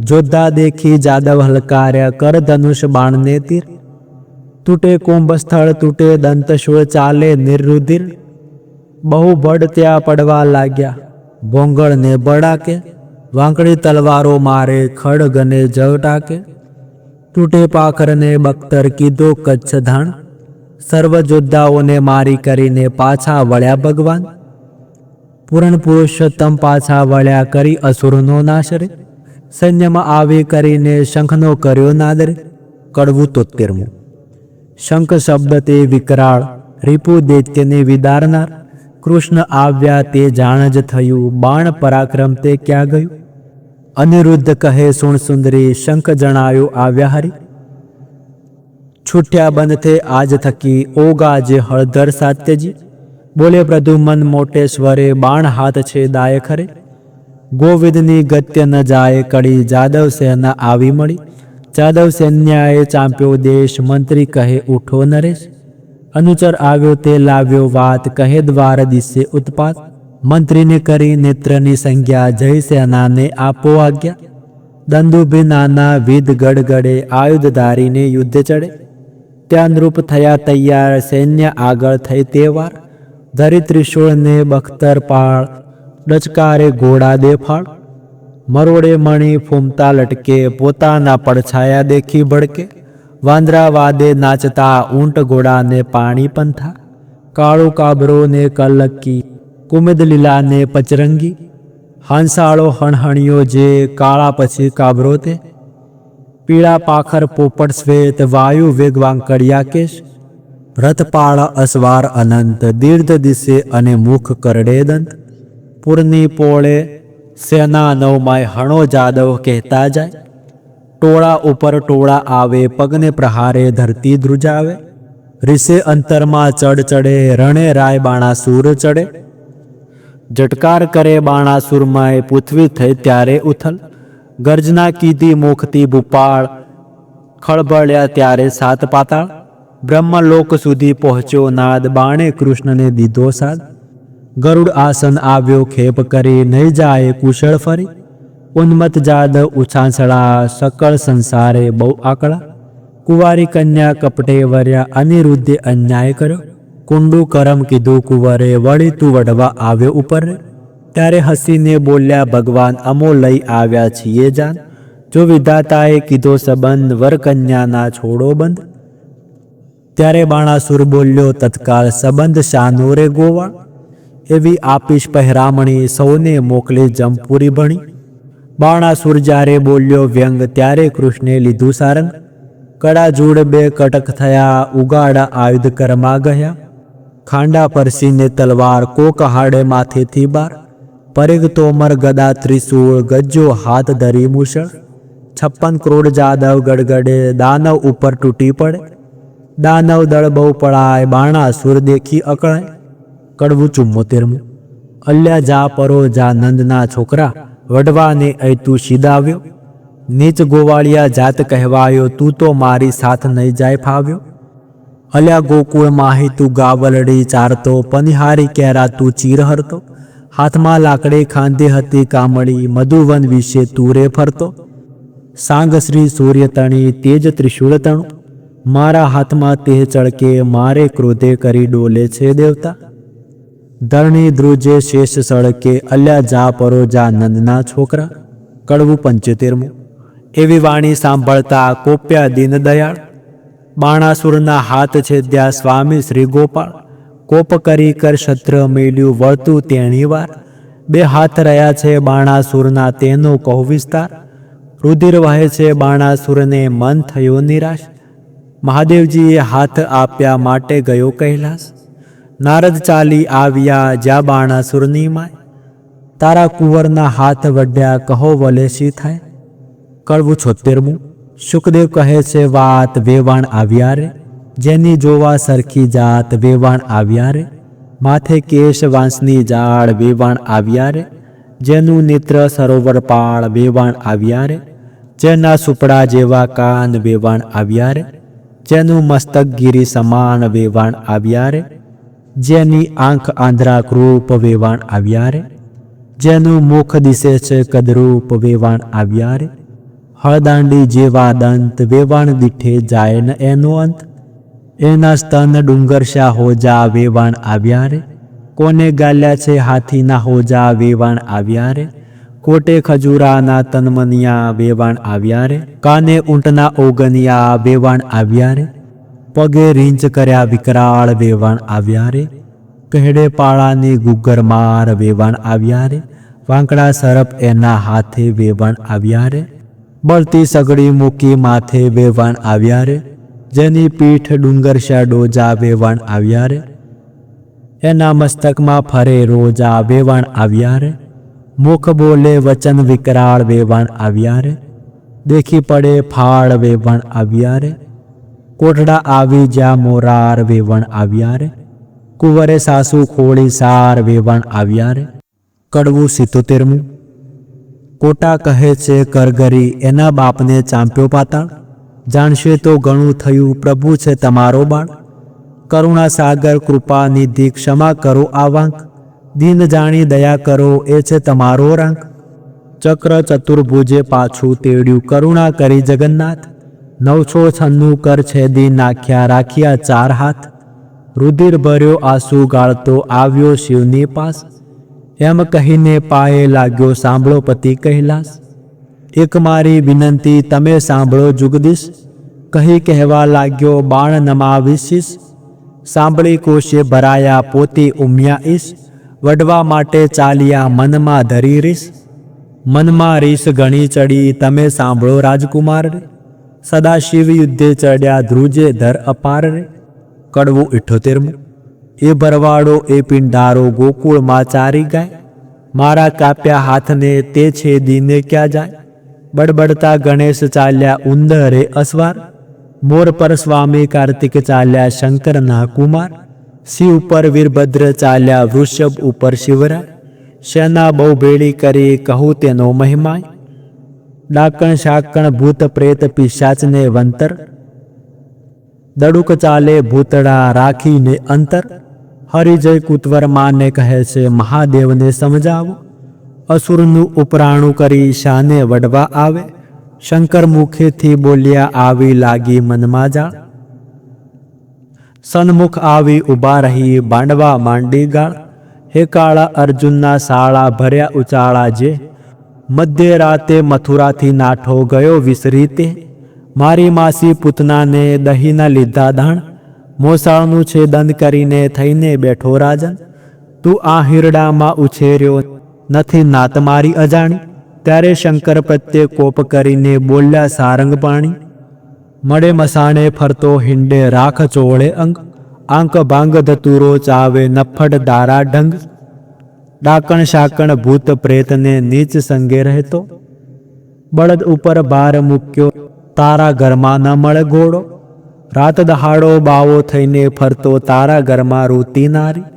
A: જોધા દેખી જાદવ હલકાર્યા કર ધનુષ બાણને તીર. તૂટે કુંભસ્થળ તૂટે દંતશૂળ ચાલે નિર્રુધિર. બહુ બળ ત્યાં પડવા લાગ્યા ભોંગળને બળાકે. વાંકડી તલવારો મારે ખડગને જટાકે. તૂટે પાખરને બખ્તર કીધો કચ્છ ધાણ. સર્વ યોદ્ધાઓને મારી કરીને પાછા વળ્યા ભગવાન. પૂરણ પુરુષોત્તમ પાછા વળ્યા કરી અસુરનો નાશ રે. સૈન્યમાં આવી કરીને શંખનો કર્યો નાદરે. કડવું 73. શંખ શબ્દ તે વિકરાળ રીપુ દૈત્યને વિદારનાર. કૃષ્ણ આવ્યા તે જાણ જ થયું બાણ પરાક્રમ તે ક્યાં ગયું. અનિરુદ્ધ કહે સુણ સુંદરી શંખ જણાયું આવ્યા હરી. છૂટ્યા બંધ આજ થકી ઓગાજે હળધર સાત્યજી. બોલે પ્રદ્યુમન મોટે સ્વરે બાણ હાથ છે દાય ખરે. ગોવિંદની ગત્ય ન જાય કડી જાદવ સેના આવી મળી. જાદવ સૈન્યાએ ચાંપ્યો દેશ મંત્રી કહે ઉઠો નરેશ. અનુચર આવ્યો તે લાવ્યો વાત કહે દ્વાર દિશે ઉત્પાત. મંત્રીને કરી નેત્રની સંજ્ઞા જય સેનાને આપો આજ્ઞા. દંદુભી નાના વિધ ગડગડે આયુધધારીને યુદ્ધ ચડે. ત્યાં નૃપ થયા તૈયાર સૈન્ય આગળ થઈ તે વાર. ધરી ત્રિશૂળને બખ્તર પાળ ડચકારે ઘોડા દેફાળ. મરોડે મણી ફૂમતા લટકે પોતાના પડછાયા દેખી ભડકે. વાંદરા વાદે નાચતા ઊંટ ઘોડાને પાણી પંથા. કાળો કાબરોને કલકી કુમદ લીલાને પચરંગી. હાંસાળો હણહણિયો જે કાળા પછી કાબરો તે. પીળા પાખર પોપટ શ્વેત વાયુ વેગ વાંકડિયા કેશ. રથપાળ અસવાર અનંત દીર્ઘ દિશે અને મુખ કરડે દંત. પૂરની પોળે સેના નવમાય હણો જાદવ કહેતા જાય. ટોળા ઉપર ટોળા આવે પગને પ્રહારે ધરતી ધ્રુજાવે. રીસે અંતરમાં ચડ ચડે રણે રાય બાણાસુર ચડે. જટકાર કરે બાણાસુરમાય પૃથ્વી થઈ ત્યારે ઉથલ. ગર્જના કીધી મુખથી ભૂપાળ ખળભળ્યા ત્યારે સાત પાતાળ. બ્રહ્મલોક સુધી પહોંચ્યો નાદ બાણે કૃષ્ણને દીધો સાદ. ગરુડ આસન આવ્યો ખેપ કરી નહીં જાય કુશળ ફરી. ઉન્મત જાદવ ઉછાંસળા સકળ સંસારે બહુ આકળા. કુંવારી કન્યા કપટે વર્યા અનિરુદ્ધે અન્યાય કર્યો. કુંડું કરમ કીધું કુંવરે વળી તું વઢવા આવ્યો ઉપર. ત્યારે હસીને બોલ્યા ભગવાન અમો લઈ આવ્યા છીએ જાન. જો વિધાતાએ કીધો સંબંધ વર કન્યાના છોડો બંધ. ત્યારે બાણાસુર બોલ્યો, તત્કાળ સંબંધ શાનો રે ગોવાળ, એવી આપીશ પહેરામણી, સૌને મોકલી જમપુરી ભણી. બાણાસુર જ્યારે બોલ્યો વ્યંગ, ત્યારે કૃષ્ણે લીધું સારંગ. કડા જૂડ બે કટક થયા, ઉગાડા આયુધ કરમાં ગયા. ખાંડા પરસીને તલવાર, કોક હાડે માથેથી બાર. પરિગ તોમર ગદા ત્રિશૂળ, ગજ્જો હાથ ધરી મૂષળ. 56 કરોડ જાદવ ગડગડે, દાનવ ઉપર તૂટી પડે. દાનવ દળ બહુ પળાય, બાણાસુર દેખી અકળાય. કડવું 74. અલ્યા જા પરો જા નંદના છોકરા, વડવાને તું સીધાવ્યો. નીચ ગોવાળિયા જાત કહેવાયો, તું તો મારી સાથ નહીં જાય ફાવ્યો. અલ્યા ગોકુળ માહી તું ગાવલડી ચારતો, પનિહારી કેરા તું ચીર હરતો. હાથમાં લાકડી ખાંધી હતી કામળી, મધુવન વિશે તું રે ફરતો. સાંગ શ્રી સૂર્ય તણી, તેજ ત્રિશૂળ તણું. મારા હાથમાં તેહ ચળકે, મારે ક્રોધે કરી ડોલે છે દેવતા. ધરણી ધ્રુજે શેષ સળકે, અલ્યા જા પરો જા નંદના છોકરા. કડવું 75. એવી વાણી સાંભળતા કોપ્યા દીન દયાળ. બાણાસુરના હાથ છેદ્યા સ્વામી શ્રી ગોપાળ. કોપ કરી કર છત્ર મેલ્યું, વળતું તેણી વાર. બે હાથ રહ્યા છે બાણાસુરના, તેનો કહો વિસ્તાર. રુધિર વહે છે બાણાસુરને, મન થયો નિરાશ. મહાદેવજીએ હાથ આપ્યા, માટે ગયો કૈલાસ. નારદ ચાલી આવ્યા, જ્યાં બાણાસુરની માય. તારા કુંવરના હાથ વઢ્યા, કહો વલે શી થાય. કડવું 76. શુકદેવ કહે છે વાત, વેવાણ આવ્યા રે. જેની જોવા સરખી જાત, વેવાણ આવ્યા રે. માથે કેશ વાંસની જાળ, વેવાણ આવ્યા રે. જેનું નેત્ર સરોવર પાળ, વેવાણ આવ્યા રે. જેના સુપડા જેવા કાન, વેવાણ આવ્યા રે. જેનું મસ્તક ગીરી સમાન, વેવાણ આવ્યા રે. જેની આંખ આંધ્રા કૃપ, વેવાણ આવ્યા રે. જેનું મુખ દિશે છે કદરૂપ, વેવાણ આવ્યા રે. હળદાંડી જેવા દંત, વેવાણ દીઠે જાય ન એનો અંત. એના સ્તન ડુંગરશા હોજા, વેવાણ આવ્યા રે. કોને ગાલ્યા છે હાથીના હોજા, વેવાણ આવ્યા રે. કોટે ખજૂરાના તનમનિયા, વેવાણ આવ્યા રે. કાને ઊંટના ઓગનિયા, વેવાણ આવ્યા રે. પગે રીંચ કર્યા વિકરાળ, વેવાણ આવ્યા રે. કહેડે પાળાની ગુગ્ગર માર, વેવાણ આવ્યા રે. વાંકડા સરપ એના હાથે, વેવાણ આવ્યા રે. બળતી સગડી મૂકી માથે, વેવાણ આવ્યા રે. જેની પીઠ ડુંગરશા ડોજા, વેવાણ આવ્યા રે. એના મસ્તકમાં ફરે રોજા, વેવાણ આવ્યા રે. મુખ બોલે વચન વિકરાળ, વેવાણ આવ્યા રે. દેખી પડે ફાળ, વેવાણ આવ્યા રે. કોટડા આવી જ્યાં મોરાર, વેવાણ આવ્યા રે. કુંવરે સાસુ ખોળી સાર, વેવાણ આવ્યા રે. કડવું 77. કોટા કહે છે કરગરી, એના બાપને ચાંપ્યો પાતાળ. જાણશે તો ઘણું થયું, પ્રભુ છે તમારો બાળ. કરુણા સાગર કૃપા નિધિ, ક્ષમા કરો આ વાંક. દીન જાણી દયા કરો, એ છે તમારો રાંક. ચક્ર ચતુર્ભુજે પાછું તેડ્યું, કરુણા કરી જગન્નાથ. 996 કર છેદી નાખ્યા, રાખ્યા 4 હાથ. રુધિર ભર્યો આંસુ ગાળતો, આવ્યો શિવની પાસ. એમ કહીને પાયે લાગ્યો, સાંભળો પતિ કૈલાસ. એક મારી વિનંતી તમે સાંભળો જુગદીશ. કહી કહેવા લાગ્યો, બાણ નમાવીશીશ. સાંભળી કોશે ભરાયા, પોતે ઉમ્યા ઈશ. વડવા માટે ચાલ્યા, મનમાં ધરી રીસ. મનમાં રીસ ઘણી ચડી, તમે સાંભળો રાજકુમાર રે. સદાશિવ યુદ્ધે ચડ્યા, ધ્રુજે ધર અપાર રે. કડવું 78. એ ભરવાડો એ પિંડારો, ગોકુળમાં ચારી ગાય. મારા કાપ્યા હાથને તે છેદીને ક્યાં જાય. બડબડતા ગણેશ ચાલ્યા, ઉંદરે અસવાર. મોર પર સ્વામી કાર્તિક ચાલ્યા, શંકરના કુમાર. શિવ પર વીરભદ્ર ચાલ્યા, વૃષભ ઉપર શિવરાય. સેના બહુ ભેળી કરી, કહું તેનો મહિમાય. ડાકણ શાકણ ભૂત પ્રેત પિશાચને વંતર. દડુક ચાલે ભૂતડા, રાખીને અંતર. હરિજય કુતવર માને કહે છે, મહાદેવને સમજાવો. અસુરનું ઉપરાણું કરી, શાને વડવા આવે. શંકર મુખેથી બોલ્યા, આવી લાગી મનમાં જાળ. સન્મુખ આવી ઊભા રહી, બાંડવા માંડી ગાળ. હે કાળા અર્જુનના શાળા, ભર્યા ઉચાળા જે. મધ્ય રાતે મથુરાથી નાઠો ગયો વિસરી તે. મારી માસી પૂતનાને દહીંના લીધા દાણ. મોસાળનું છેદન કરીને થઈને બેઠો રાજન, તું આ હીરડામાં ઉછેર્યો નથી નાત મારી અજાણી. ત્યારે શંકર પ્રત્યે કોપ કરીને બોલ્યા સારંગ પાણી, મળે મસાણે ફરતો હિંડે રાખ ચોળે અંગ, આંક ભાંગ ધતુરો ચાવે નફડ દારા ઢંગ. ડાકણ શાકણ ભૂત પ્રેતને નીચ સંગે રહેતો, બળદ ઉપર ભાર મૂક્યો તારા ઘરમાં ન મળે ઘોડો. રાત દહાડો બાવો થઈને ફરતો તારા ઘરમાં રૂતી નારી.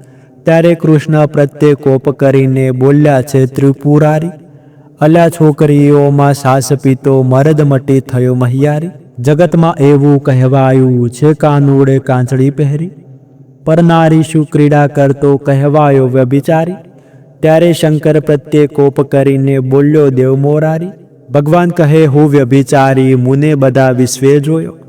A: ત્યારે કૃષ્ણ પ્રત્યે કોપ કરીને બોલ્યા છે ત્રિપુરારી, અલ્યા છોકરીઓમાં સાસ પીતો મરદ મટી થયો મહિયારી. જગતમાં એવું કહેવાયું છે કાનુડે કાંચળી પહેરી, પરનારી શું ક્રીડા કરતો કહેવાયો વ્યભિચારી. ત્યારે શંકર પ્રત્યે કોપ કરીને બોલ્યો દેવ મોરારી, ભગવાન કહે હું વ્યભિચારી મુને બધા વિશ્વે જોયો.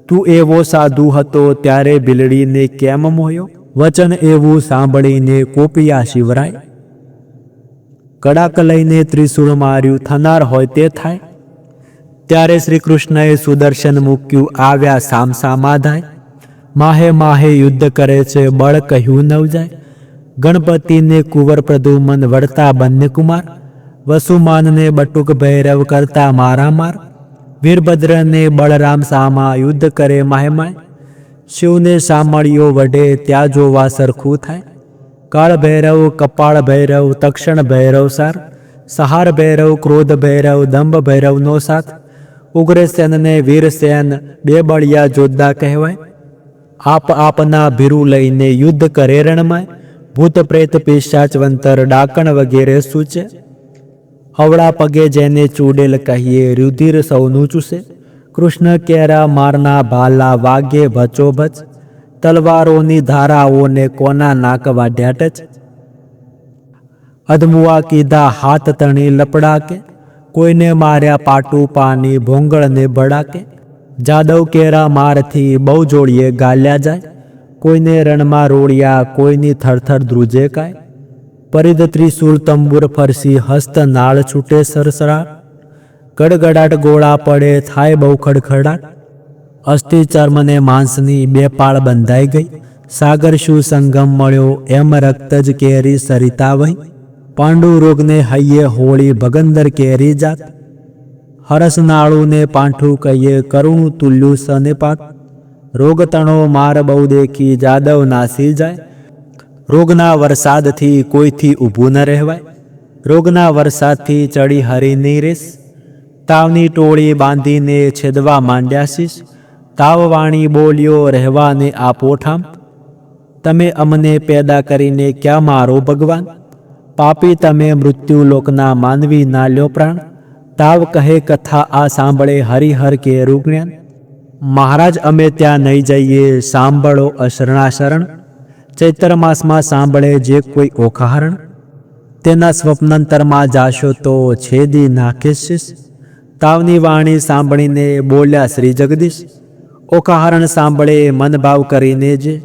A: તું એવો સાધુ હતો ત્યારે બિલડીને કેમ મોયો. વચન એવું સાંભળીને કોપિયા શિવરાય, કડાક લઈને ત્રિશૂળ માર્યું થનાર હોય તે થાય. ત્યારે શ્રી કૃષ્ણએ સુદર્શન મૂક્યું આવ્યા સામસામા ધાય. માહે માહે યુદ્ધ કરે છે બળ કહ્યું નવ જાય. ગણપતિને કુંવર પ્રદ્યુમન વળતા બંને કુમાર, વસુમાનને બટુક ભૈરવ કરતા મારામાર. વીરભદ્રને બળરામ સામા યુદ્ધ કરે માહે માય. શિવને સામળીઓ વઢે ત્યાં જોવા સરખું થાય. કાળ ભૈરવ કપાળ ભૈરવ તક્ષણ ભૈરવ સાર, સહાર ભૈરવ ક્રોધ ભૈરવ દંભ ભૈરવનો સાથ. ઉગ્રસેનને વીરસેન બે બળિયા જોદ્ધા કહેવાય. આપના ભીરું લઈને યુદ્ધ કરે રણમાય. ભૂત પ્રેત પિશાચ વંતર ડાકણ વગેરે સૂચે. અવળા પગે જેને ચૂડેલ કહીએ રુધિર સૌનું ચૂસે. કૃષ્ણ કેરા મારના ભાલા વાગે ભચોભચ, તલવારોની ધારાઓને કોના નાક વાઢ્યા ટચ. અધમુઆ કીધા હાથ તણી લપડાકે, કોઈને માર્યા પાટું પાની ભોંગળને ભડાકે. જાદવ કેરા મારથી બહુ જોડીએ ગાલ્યા જાય, કોઈને રણમાં રોળિયા કોઈની થરથર ધ્રુજે કાય. પરિધ ત્રિશૂળ તંબુર ફરસી હસ્ત નાળ છૂટે સરસરાટ, ગડગડાટ ગોળા પડે થાય બહુ ખડખડાટ. અસ્થિ ચર્મને માંસની બે પાળ બંધાઈ ગઈ, સાગર શું સંગમ મળ્યો એમ રક્ત જ કેરી સરિતા વહી. પાંડુ રોગને હૈયે હોળી ભગંદર કેરી જાત, હરસનાળુને પાંઠું કહીએ કરુણું તુલ્યું સને પાત. રોગ તણો માર બહુ દેખી જાદવ નાસી જાય, રોગના વરસાદથી કોઈથી ઊભું ન રહેવાય. રોગના વરસાદથી ચડી હરીની રેસ, તાવની ટોળી બાંધીને છેદવા માંડ્યા શીશ. તાવવાણી બોલ્યો રહેવાને આપો ઠામ, તમે અમને પેદા કરીને ક્યાં મારો ભગવાન. પાપી તમે મૃત્યુ લોકના માનવી ના લ્યો પ્રાણ. તાવ કહે કથા આ સાંભળે હરિહર કે રૂજ્ઞાન. મહારાજ અમે ત્યાં નહીં જઈએ સાંભળો અશરણા શરણ. ચૈત્ર માસમાં સાંભળે જે કોઈ ઓખાહરણ, તેના સ્વપ્નંતરમાં જાશો તો છેદી નાખે શીશ. તાવની વાણી સાંભળીને બોલ્યા શ્રી જગદીશ, ઓખાહરણ સાંભળે મનભાવ કરીને જે,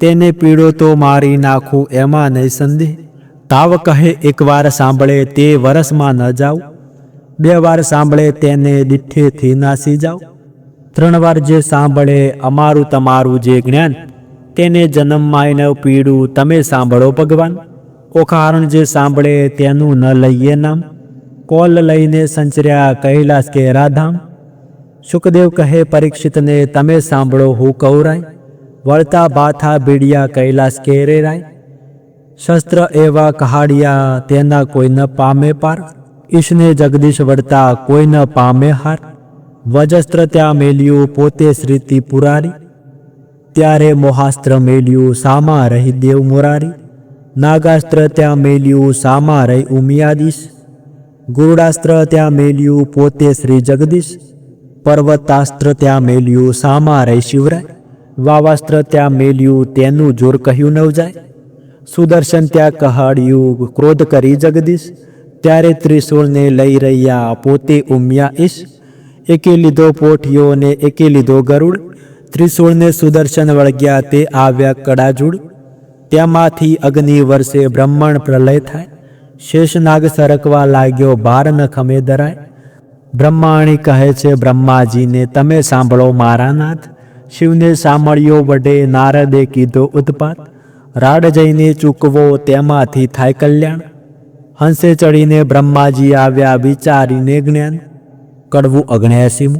A: તેને પીડો તો મારી નાખું એમાં નહીં સંદેહ. તાવ કહે એકવાર સાંભળે તે વરસમાં ન જાવ, બે વાર સાંભળે તેને દીઠેથી નાસી જાવ. ત્રણ વાર જે સાંભળે અમારું તમારું જે જ્ઞાન, તેને જન્મમાં ન પીડું તમે સાંભળો ભગવાન. ઓખાહરણ જે સાંભળે તેનું ન લઈએ નામ, કોલ લઈને સંચર્યા કૈલાસ કે રાધામ. સુખદેવ કહે પરીક્ષિતને તમે સાંભળો હું કૌરાય, વળતા બાથા ભીડિયા કૈલાસ કે રે રાય. શસ્ત્ર એવા કહાડિયા તેના કોઈ ન પામે પાર, ઈશને જગદીશ વળતા કોઈ ન પામે હાર. વજસ્ત્ર ત્યાં મેલ્યું પોતે શ્રી ત્રિપુરારી, ત્યારે મોહાસ્ત્ર મેલ્યું સામા રહી દેવ મોરારી. નાગાસ્ત્ર ત્યાં મેલ્યું સામા રહી ઉમિયાદીશ, ગુરુડાસ્ત્ર ત્યાં મેલ્યું પોતે શ્રી જગદીશ. પર્વતાસ્ત્ર ત્યાં મેલ્યું સામા રહી શિવરાય, વાવાસ્ત્ર ત્યાં મેલ્યું તેનું જોર કહ્યું નવ જાય. સુદર્શન ત્યાં કહાડ્યું ક્રોધ કરી જગદીશ, ત્યારે ત્રિશૂળને લઈ રહ્યા પોતે ઉમિયા ઈશ. એકે લીધો પોઠિયો ને એકે લીધો ગરુડ, ત્રિશૂળને સુદર્શન વળગ્યા તે આવ્યા કડાજુડ. ત્યાંમાંથી અગ્નિ વર્ષે બ્રહ્મણ પ્રલય થાય, શેષનાગ સરકવા લાગ્યો ભાર ન ખમે ધરાય. બ્રહ્માણી કહે છે બ્રહ્માજીને તમે સાંભળો મારા નાથ, શિવને સાંભળ્યો વડે નારદે કીધો ઉત્પાત, રાડ જઈને ચૂકવો તેમાંથી થાય કલ્યાણ. હંસે ચડીને બ્રહ્માજી આવ્યા વિચારીને જ્ઞાન. કડવું 79.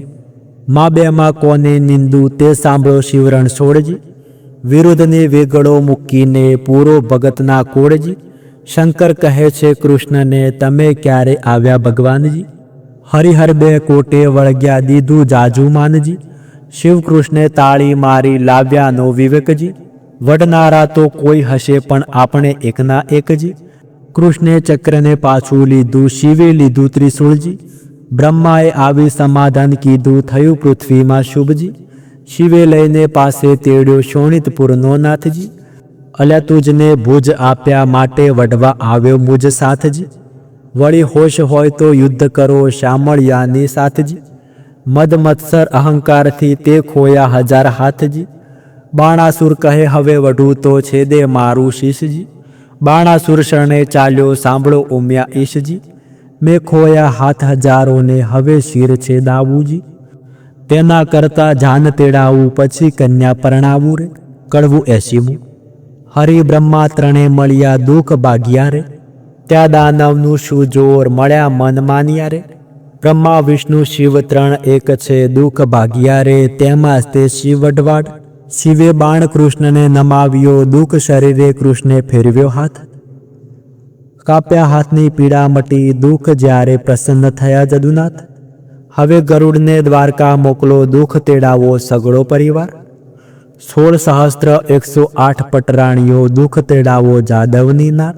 A: મા બેમાં કોને નિંદુ તે સાંભળો શિવરણ છોડજી. વિરુદ્ધને વેગળો મૂકીને પૂરો ભગતના કોળજી. શંકર કહે છે કૃષ્ણને તમે ક્યારે આવ્યા ભગવાનજી. હરિહર 2 કોટે વળગ્યા દીધું જાજુ માનજી. શિવ કૃષ્ણે તાળી મારી લાવ્યાનો વિવેકજી. વડનારા તો કોઈ હશે પણ આપણે એકના એકજી. કૃષ્ણે ચક્રને પાછું લીધું, શિવે લીધું ત્રિશૂળજી. બ્રહ્માએ આવી સમાધાન કીધું, થયું પૃથ્વીમાં શુભજી. શિવે લઈને પાસે તેડ્યો શોણિતપુરનો નાથજી. અલ્યા તુજને ભુજ આપ્યા માટે વડવા આવ્યો મુજ સાથજી. વળી હોશ હોય તો યુદ્ધ કરો શામળિયાની સાથજી. મદ મત્સર અહંકારથી તે ખોયા 1000 હાથજી. બાણાસુર કહે હવે વઢું તો છેદે મારું શીશજી. બાણાસુર શરણે ચાલ્યો સાંભળો ઉમ્યા ઈશજી. મેં ખોયા હાથ 1000ઓને હવે શિર છેદાવુંજી. તેના કરતા જાન તેડાવું પછી કન્યા પરણાવું રે. કડવું 80. હરિ બ્રહ્મા ત્રણે મળ્યા દુઃખ ભાગ્યા રે. ત્યાં દાનવનું શું જોર મળ્યા મન માન્યા રે. બ્રહ્મા વિષ્ણુ શિવ 3 એક છે દુઃખ ભાગ્યા રે. તેમાં જ તે શિવ વઢવાડ. શિવે બાણ કૃષ્ણને નમાવ્યો દુઃખ શરીરે કૃષ્ણે ફેરવ્યો હાથ. કાપ્યા હાથની પીડા મટી દુઃખ જ્યારે પ્રસન્ન થયા જદુનાથ. હવે ગરુડને દ્વારકા મોકલો દુઃખ તેડાવો સગળો પરિવાર. 16,108 પટરાણીઓ દુઃખ તેડાવો જાદવની નાર.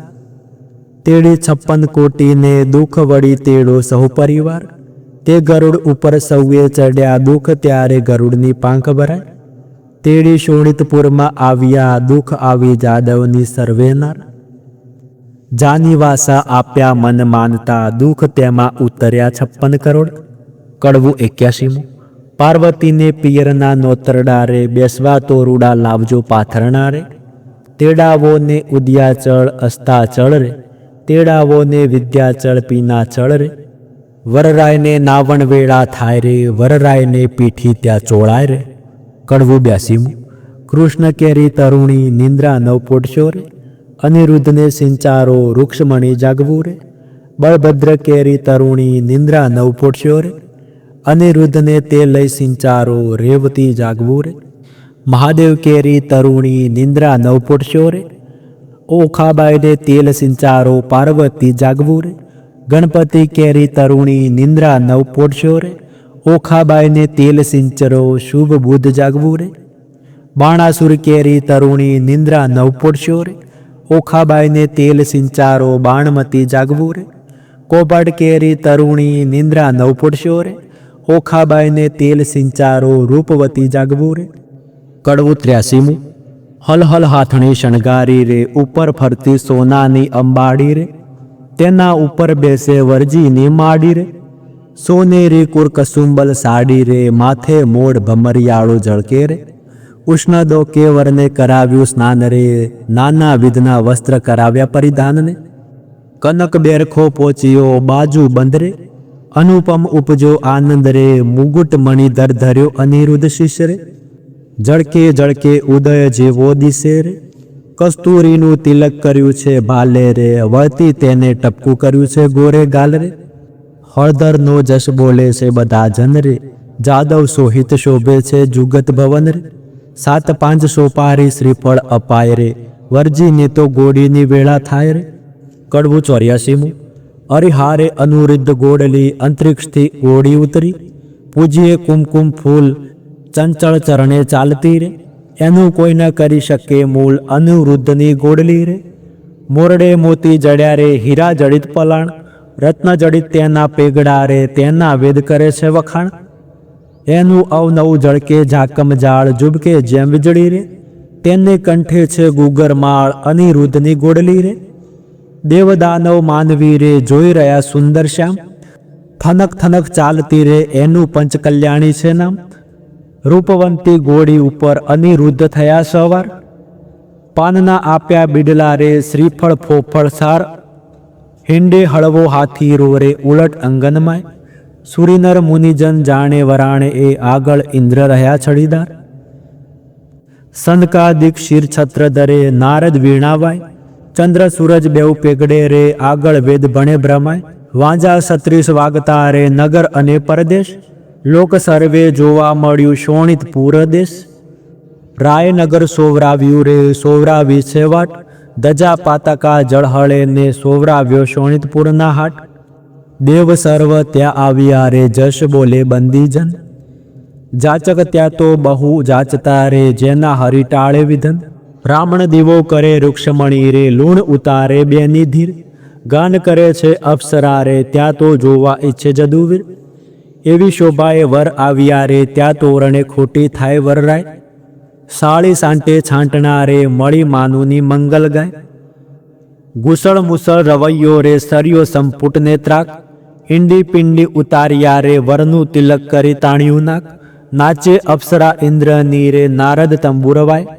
A: તેડી 56 કોટીને દુઃખ વળી તેડો સહુ પરિવાર. તે ગરુડ ઉપર સૌએ ચડ્યા દુઃખ ત્યારે ગરુડની પાંખ ભરાય. તેડી શોણિતપુરમાં આવ્યા દુઃખ આવી જાદવની સર્વે નાર. જાની વાસા આપ્યા મન માનતા દુઃખ તેમાં ઉતર્યા 56 કરોડ. કડવું 81. પાર્વતીને પિયરના નોતરડા રે. બેસવા તો રૂડા લાવજો પાથરણા રે. તેડાવોને ઉદ્યાચળ અસ્તાચળ રે. તેડાવોને વિદ્યાચળ પીનાચળ રે. વરરાયને નાવણ વેળા થાય રે. વરરાયને પીઠી ત્યાં ચોળાય રે. કડવું 82. કૃષ્ણ કેરી તરુણી નિંદ્રા 9 પોટશો રે. અનિરુદ્ધને સિંચારો રૂક્ષમણી જાગવું રે. બળભદ્ર કેરી તરુણી નિંદ્રા 9 પોટશો રે. અનિરુદ્ધને તે લઈ સિંચારો રેવતી જાગવું રે. મહાદેવ કેરી તરુણી નિંદ્રા 9 પોટશો રે. ઓખાબાઈને તેલ સિંચારો પાર્વતી જાગવું રે. ગણપતિ કેરી તરુણી નિંદ્રા 9 પોટશો રે. ઓખાબાઈને તેલ સિંચરો શુભ બુદ્ધ જાગવું રે. બાણાસુર કેરી તરુણી નિંદ્રા 9 પોટશો રે. ઓખાબાઈને તેલ સિંચારો બાણમતી જાગવું રે. કોપડ કેરી તરુણી નિંદ્રા 9 પોટશો રે. ઓખાબાઈને તેલ સિંચારો રૂપવતી જાગવું રે. કડવું 83. હલ હલ હાથણી શણગારી રે. ઉપર ફરતી સોનાની અંબાડી રે. તેના ઉપર બેસે વરજીની માડી રે. સોનેરી કુરકસુંબલ સાડી રે. માથે મોડ ભમરિયાળો ઝળકે રે. ઉષ્ણદો કેવરને કરાવ્યું સ્નાન રે. નાના વિધના વસ્ત્ર કરાવ્યા પરિધાનને. કનક બેરખો પહોંચ્યો બાજુ બંધ રે. અનુપમ ઉપજો આનંદ રે. મુગુટ મણિધર ધર્યો અનિરુદ્ધ શિષ્ય રે. જળકે જળકે ઉદય જેવો દિશે રે. કસ્તુરીનું તિલક કર્યું છે ભાલે રે. વળતી તેને ટપકું કર્યું છે ગોરે ગાલ રે. હળદરનો જશ બોલે છે બધા જન રે. જાદવ સોહિત શોભે છે જુગત ભવન રે. 7-5 સોપારી શ્રીફળ અપાય રે. વરજીને તો ગોળીની વેળા થાય રે. કડવું 84. અરિહારે અનુરુદ્ધ ગોળલી અંતરિક્ષથી ગોળી ઉતરી. પૂજીએ કુમકુમ ફૂલ ચંચળ ચરણે ચાલતી રે. એનું કોઈ ન કરી શકે મૂળ અનુરુદ્ધની ગોળલી રે. મોરડે મોતી જડ્યા રે. હીરા જડિત પલાણ રત્ન જડિત તેના પેગડા રે. તેના વેદ કરે છે વખાણ. એનું અવનવું જળકે ઝાકમ જાળ ઝુબકે જેમ વીજળી રે. તેને કંઠે છે ગુગર માળ અનિરુદ્ધની ગોળલી રે. દેવદાનવ માનવી રે જોઈ રહ્યા સુંદર શ્યામ. થનક થનક ચાલતી રે એનું પંચકલ્યાણી છે નામ. રૂપવંતી ઘોડી ઉપર અનિરુદ્ધ થયા સવાર. પાનના આપ્યા બિડલા રે. શ્રીફળ ફોફળ સાર. હિંડે હળવો હાથી રો રે. ઉલટ અંગનમાય. સુરીનર મુનિજન જાણે વરાણે એ આગળ ઇન્દ્ર રહ્યા છડીદાર. સનકાદિક શિર છત્ર ધરે નારદ વીણાવાય, ચંદ્ર સૂરજ બેઉ પેગડે રે આગળ વેદ ભણે ભ્રમાય, વાંજા 36 વાગતા રે નગર અને પરદેશ, લોક સર્વે જોવા મળ્યું શોણિતપુર દેશ. રાયનગર સોવરાવ્યું રે સોવરાવી છે વાટ, ધજા પાતકા જળહળે ને સોવરાવ્યો શોણિતપુરના હાટ. દેવ સર્વ ત્યાં આવ્યા રે જશ બોલે બંદીજન, જાચક ત્યાં તો બહુ જાચતા રે જેના હરિ ટાળે વિધન. બ્રાહ્મણ દીવો કરે રૂક્ષમણી રે લૂણ ઉતારે બેની ધીર, ગાન કરે છે અપ્સરા રે ત્યાં તો જોવા ઈચ્છે જદુવીર. એવી શોભાએ વર આવ્યા રે ત્યાં તો રણે ખોટી થાય વરરાય, સાળી સાંટે છાંટણા રે મળી માનુની મંગલ ગાય. ગુસળ મુસળ રવૈયો રે સર્યો સંપુટને ત્રાક, ઈંડી પિંડી ઉતાર્યા રે વરનું તિલક કરી તાણ્યું નાક. નાચે અપ્સરા ઇન્દ્રની રે નારદ તંબુરવાય,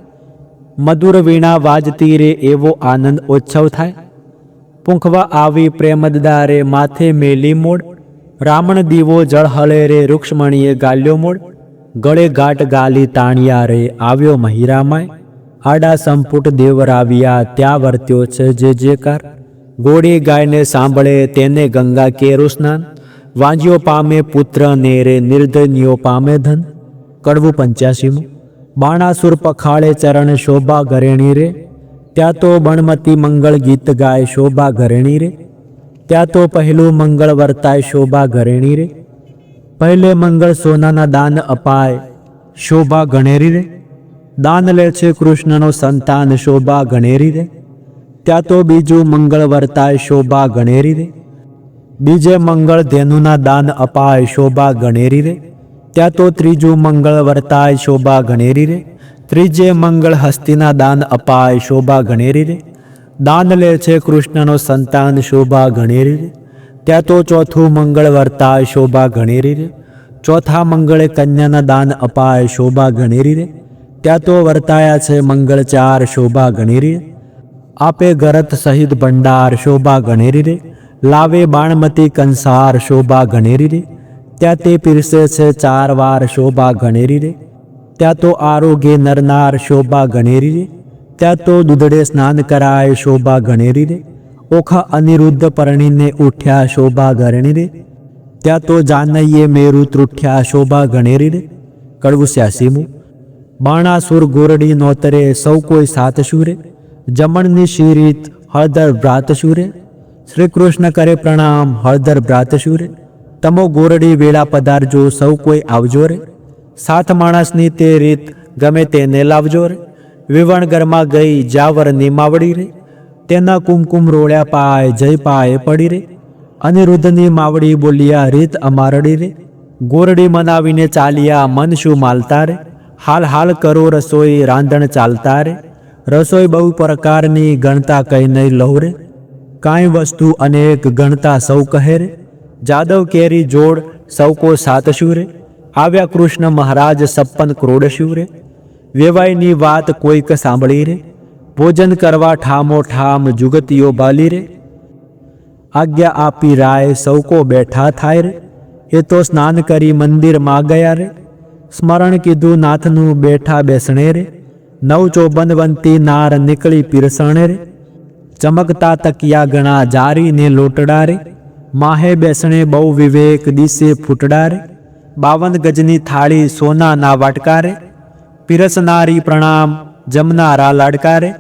A: મધુર વીણા વાજતી રે એવો આનંદ ઓછવ થાય. પૂંખવા આવી પ્રેમદદા રે માથે મેલી મોડ, રામણ દીવો જળહળે રે રૂક્ષ્મણીએ ગાલ્યો મોડ. ગળે ગાંઠ ગાલી તાણ્યા રે આવ્યો મહિરામાય, આડા સંપુટ દેવરાવ્યા ત્યાં વર્ત્યો છે જે જેકાર. ગોળી ગાયને સાંભળે તેને ગંગા કેરું સ્નાન, વાંજ્યો પામે પુત્ર ને રે નિર્ધન્યો પામે ધન. કડવું 85. બાણાસુર પખાળે ચરણ શોભા ઘરેણી રે, ત્યાં તો બણમતી મંગળ ગીત ગાય શોભા ઘરેણી રે. ત્યાં તો પહેલું મંગળ વર્તાય શોભા ઘરેણી રે, પહેલે મંગળ સોનાના દાન અપાય શોભા ગણેરી રે. દાન લે છે કૃષ્ણનો સંતાન શોભા ગણેરી રે, ત્યાં તો બીજું મંગળ વર્તાય શોભા ગણેરી રે. બીજે મંગળ ધેનુના દાન અપાય શોભા ગણેરી રે, ત્યાં તો ત્રીજું મંગળ વર્તાય શોભા ગણેરી રે. ત્રીજે મંગળ હસ્તીના દાન અપાય શોભા ગણેરી રે, દાન લે છે કૃષ્ણનો સંતાન શોભા ગણેરી રે. ત્યાં તો ચોથું મંગળ વર્તાય શોભા ગણેરી રે, ચોથા મંગળે કન્યાના દાન અપાય શોભા ગણેરી રે. ત્યાં તો વર્તાયા છે મંગળ 4 શોભા ગણેરી રે. આપે ગરત સહિત ભંડાર શોભા ગણેરી રે, લાવે બાણમતી કંસાર શોભા ગણેરી રે. ત્યાં તે પીરસે છે 4 વાર શોભા ગણેરી રે. ત્યાં તો આરોગ્ય નરનાર શોભા ગણેરી રે, ત્યાં તો દૂધડે સ્નાન કરાય શોભા ગણેરી રે. ઓખા અનિરુદ્ધ પરણીને ઉઠ્યા શોભા ગણેરી રે, ત્યાં તો જાનૈયે મેરુ ત્રુઠ્યા શોભા ગણેરી રે. કડવું 86. બાણાસુર ગોરડી નોતરે સૌ કોઈ સાત શુરે, જમણની શિરીત હળદર ભ્રાત શુરે. શ્રી કૃષ્ણ કરે પ્રણામ હળદર ભ્રાત શુરે, તમો ગોરડી વેળા પધારજો સૌ કોઈ આવજો રે. 7 માણસની તે રીત ગમે તેને લાવજો રે, વિવણ ઘરમાં ગઈ જાવરની માવડી રે. તેના કુમકુમ રોળ્યા પાય જય પાયે પડી રે, અનિરુદ્ધની માવડી બોલ્યા રીત અમારડી રે. ગોરડી મનાવીને ચાલ્યા મન શું માલતા રે, હાલ હાલ કરો રસોઈ રાંધણ ચાલતા રે. રસોઈ બહુ પ્રકારની ગણતા કઈ નહીં લહુ રે, કાંઈ વસ્તુ અનેક ગણતા સૌ કહે રે. જાદવ કેરી જોડ સૌ કો સાત શુરે, આવ્યા કૃષ્ણ મહારાજ 56 કરોડ શુરે. વેવાઈની વાત કોઈક સાંભળી રે, ભોજન કરવા ઠામો ઠામ જુગતીઓ બાલી રે. આજ્ઞા આપી રાય સૌ કો બેઠા થાય રે, એ તો સ્નાન કરી મંદિરમાં ગયા રે. સ્મરણ કીધું નાથનું બેઠા બેસણે રે, 9 ચોબનવંતી નાર નીકળી પીરસણે રે. ચમકતા તકિયા ગણા જારીને લોટડા રે, માહે બેસણે બહુ વિવેક દિશે ફૂટડા રે. 52 ગજની થાળી સોનાના વાટકા રે, પીરસનારી પ્રણામ જમનારા લાડકા રે.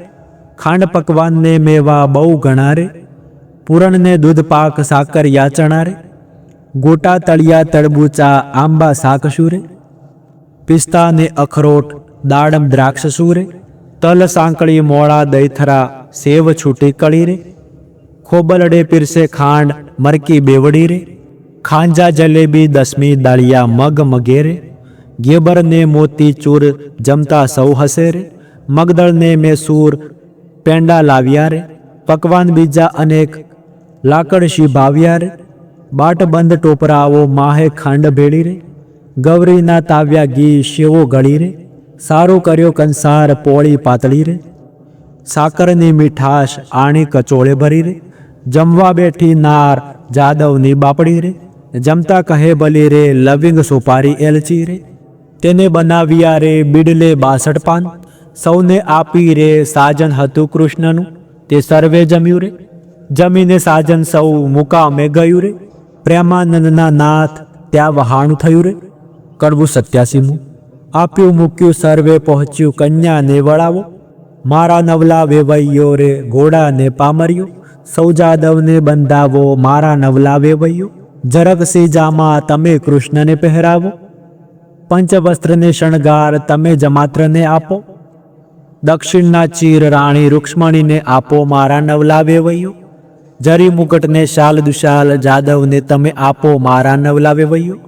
A: ખાંડ પકવાનને મેવા બહુ ગણા રે, પૂરણને દૂધ પાક સાકર યાચણા રે. ગોટા તળિયા તળબૂચા આંબા શાક શુરે, પિસ્તા ને અખરોટ દાડમ દ્રાક્ષ શુરે. તલ સાંકળી મોળા દહીથરા સેવ છૂટી કળી રે, ખોબલડે પીરસે ખાંડ મરકી બેવડી રે. ખાંજા જલેબી 10મી દાળિયા મગ મગેરે, ગેબર ને મોતી ચૂર જમતા સૌ હસે રે. મગદળ ને મેસૂર પેંડા લાવ્યા રે, પકવાન બીજા અનેક લાકડ શીભાવ્યા રે. બાટ બંધ ટોપરાઓ માહે ખાંડ ભેળી રે, ગૌરીના તાવ્યા ઘી શેવો ગળી રે. સારો કર્યો કંસાર પોળી પાતળી રે, સાકરની મીઠાશ આણી કચોળે ભરી રે. જમવા બેઠી નાર જાદવની બાપડી રે, જમતા કહે બલી રે લવિંગ સોપારી એલચી રે. તેને બનાવ્યા રે બીડલે 62 પાન, સૌને આપી રે સાજન હતું કૃષ્ણનું, તે સર્વે જમ્યું રે. જમીને સાજન સૌ મુકામે ગયું રે, પ્રેમાનંદના નાથ ત્યાં વહાણું થયું રે. કડવું 87મું. આપ્યું મૂક્યું સર્વે પહોંચ્યું કન્યાને વળાવો, મારા નવલા વેવૈયો રે ઘોડાને પામર્યો, સૌ જાદવને બંધાવો મારા નવલા વેવૈયો, ઝરકસી જામા તમે કૃષ્ણને પહેરાવો, પંચવસ્ત્રને શણગાર તમે જમાત્રને આપો, દક્ષિણના ચીર રાણી રૂક્ષ્મણીને આપો મારા નવલા વેવૈયો, જરી મુકટને શાલ દુશાલ જાદવને તમે આપો મારા નવલા વેવૈયો,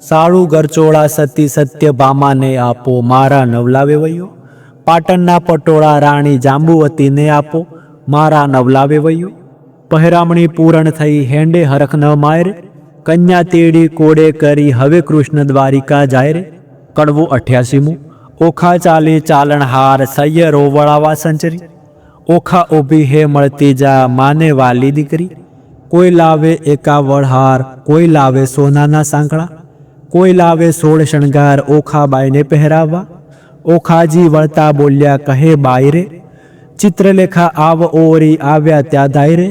A: સાળું ગરચોળા સતી સત્યભામાને આપો મારા નવલા વેવૈયો, પાટણના પટોળા રાણી જાંબુવતીને આપો મારા નવલા વેવૈયો, પહેરામણી પૂરણ થઈ હેંડે હરખ ન માયરે, કન્યા તેડી કોડે કરી હવે કૃષ્ણ દ્વારિકા જાય રે. કડવું 88મું. ઓખા ચાલી ચાલણહાર સૈયરો વળાવા સંચરી, ઓખા ઊભી હે મળતી જા માને વાલી દીકરી, કોઈ લાવે એકાવળહાર કોઈ લાવે સોનાના સાંકળા, કોઈ લાવે 16 શણગાર ઓખાબાઈને પહેરાવવા, ઓખાજી વળતા બોલ્યા કહે બાઈ રે, ચિત્રલેખા આવ ઓરી આવ્યા ત્યાં દાય રે,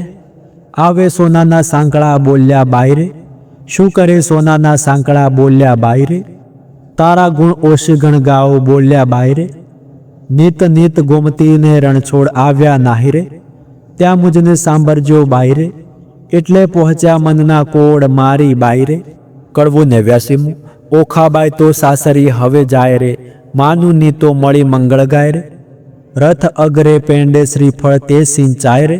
A: આવે સોનાના સાંકળા બોલ્યા બાઈ રે, શું કરે સોનાના સાંકળા બોલ્યા બાઈ રે, તારા ગુણ ઓશી ગણ ગાઓ બોલ્યા બાઈ રે, નીત નીત ગોમતીને રણછોડ આવ્યા નાહી રે, ત્યાં મુજને સાંભળજો બાઈ રે, એટલે પહોંચ્યા મનના કોડ મારી બાઈ રે. કડવું 89મું. ઓખાબાઈ તો સાસરી હવે જાય રે, માનું નીતો મળી મંગળ ગાય રે, રથ અગરે પેંડે શ્રીફળ તે સિંચાય રે,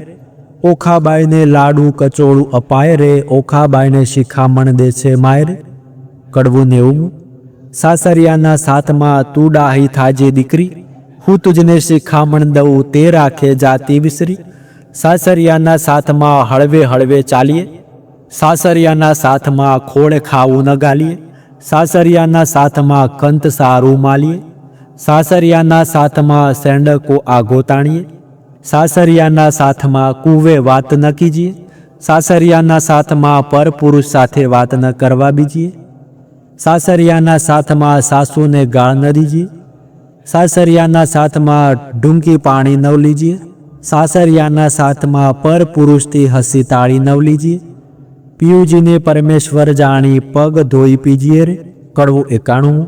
A: ઓખાબાઈને લાડુ કચોળું અપાય રે, ઓખાબાઈને શિખામણ દે છે માય રે. કડવું 90મું. સાસરિયાના સાથમાં તું ડાહી થાજે દીકરી, હું તુજને શિખામણ દઉં તે રાખે જાતિ વિસરી, સાસરિયાના સાથમાં હળવે હળવે ચાલીએ, સાસરિયાના સાથમાં ખોળે ખાવું ન ગાલીએ, સાસરિયાના સાથમાં કંત સારું માલીએ, સાસરિયાના સાથમાં સેંડકો આગો તાણીએ, સાસરિયાના સાથમાં કુવે વાત ન કીજીએ, સાસરિયાના સાથમાં પર પુરુષ સાથે વાત ન કરવા બીજીએ, સાસરિયાના સાથમાં સાસુને ગાળ ન દીજીએ, સાસરિયાના સાથમાં ઢૂંકી પાણી ન લીજીએ, સાસરિયાના સાથમાં પર પુરુષથી હસી તાળી ન લીજીએ, પિયુજીને પરમેશ્વર જાણી પગ ધોઈ પીજીએ રે. કડવું 91મું.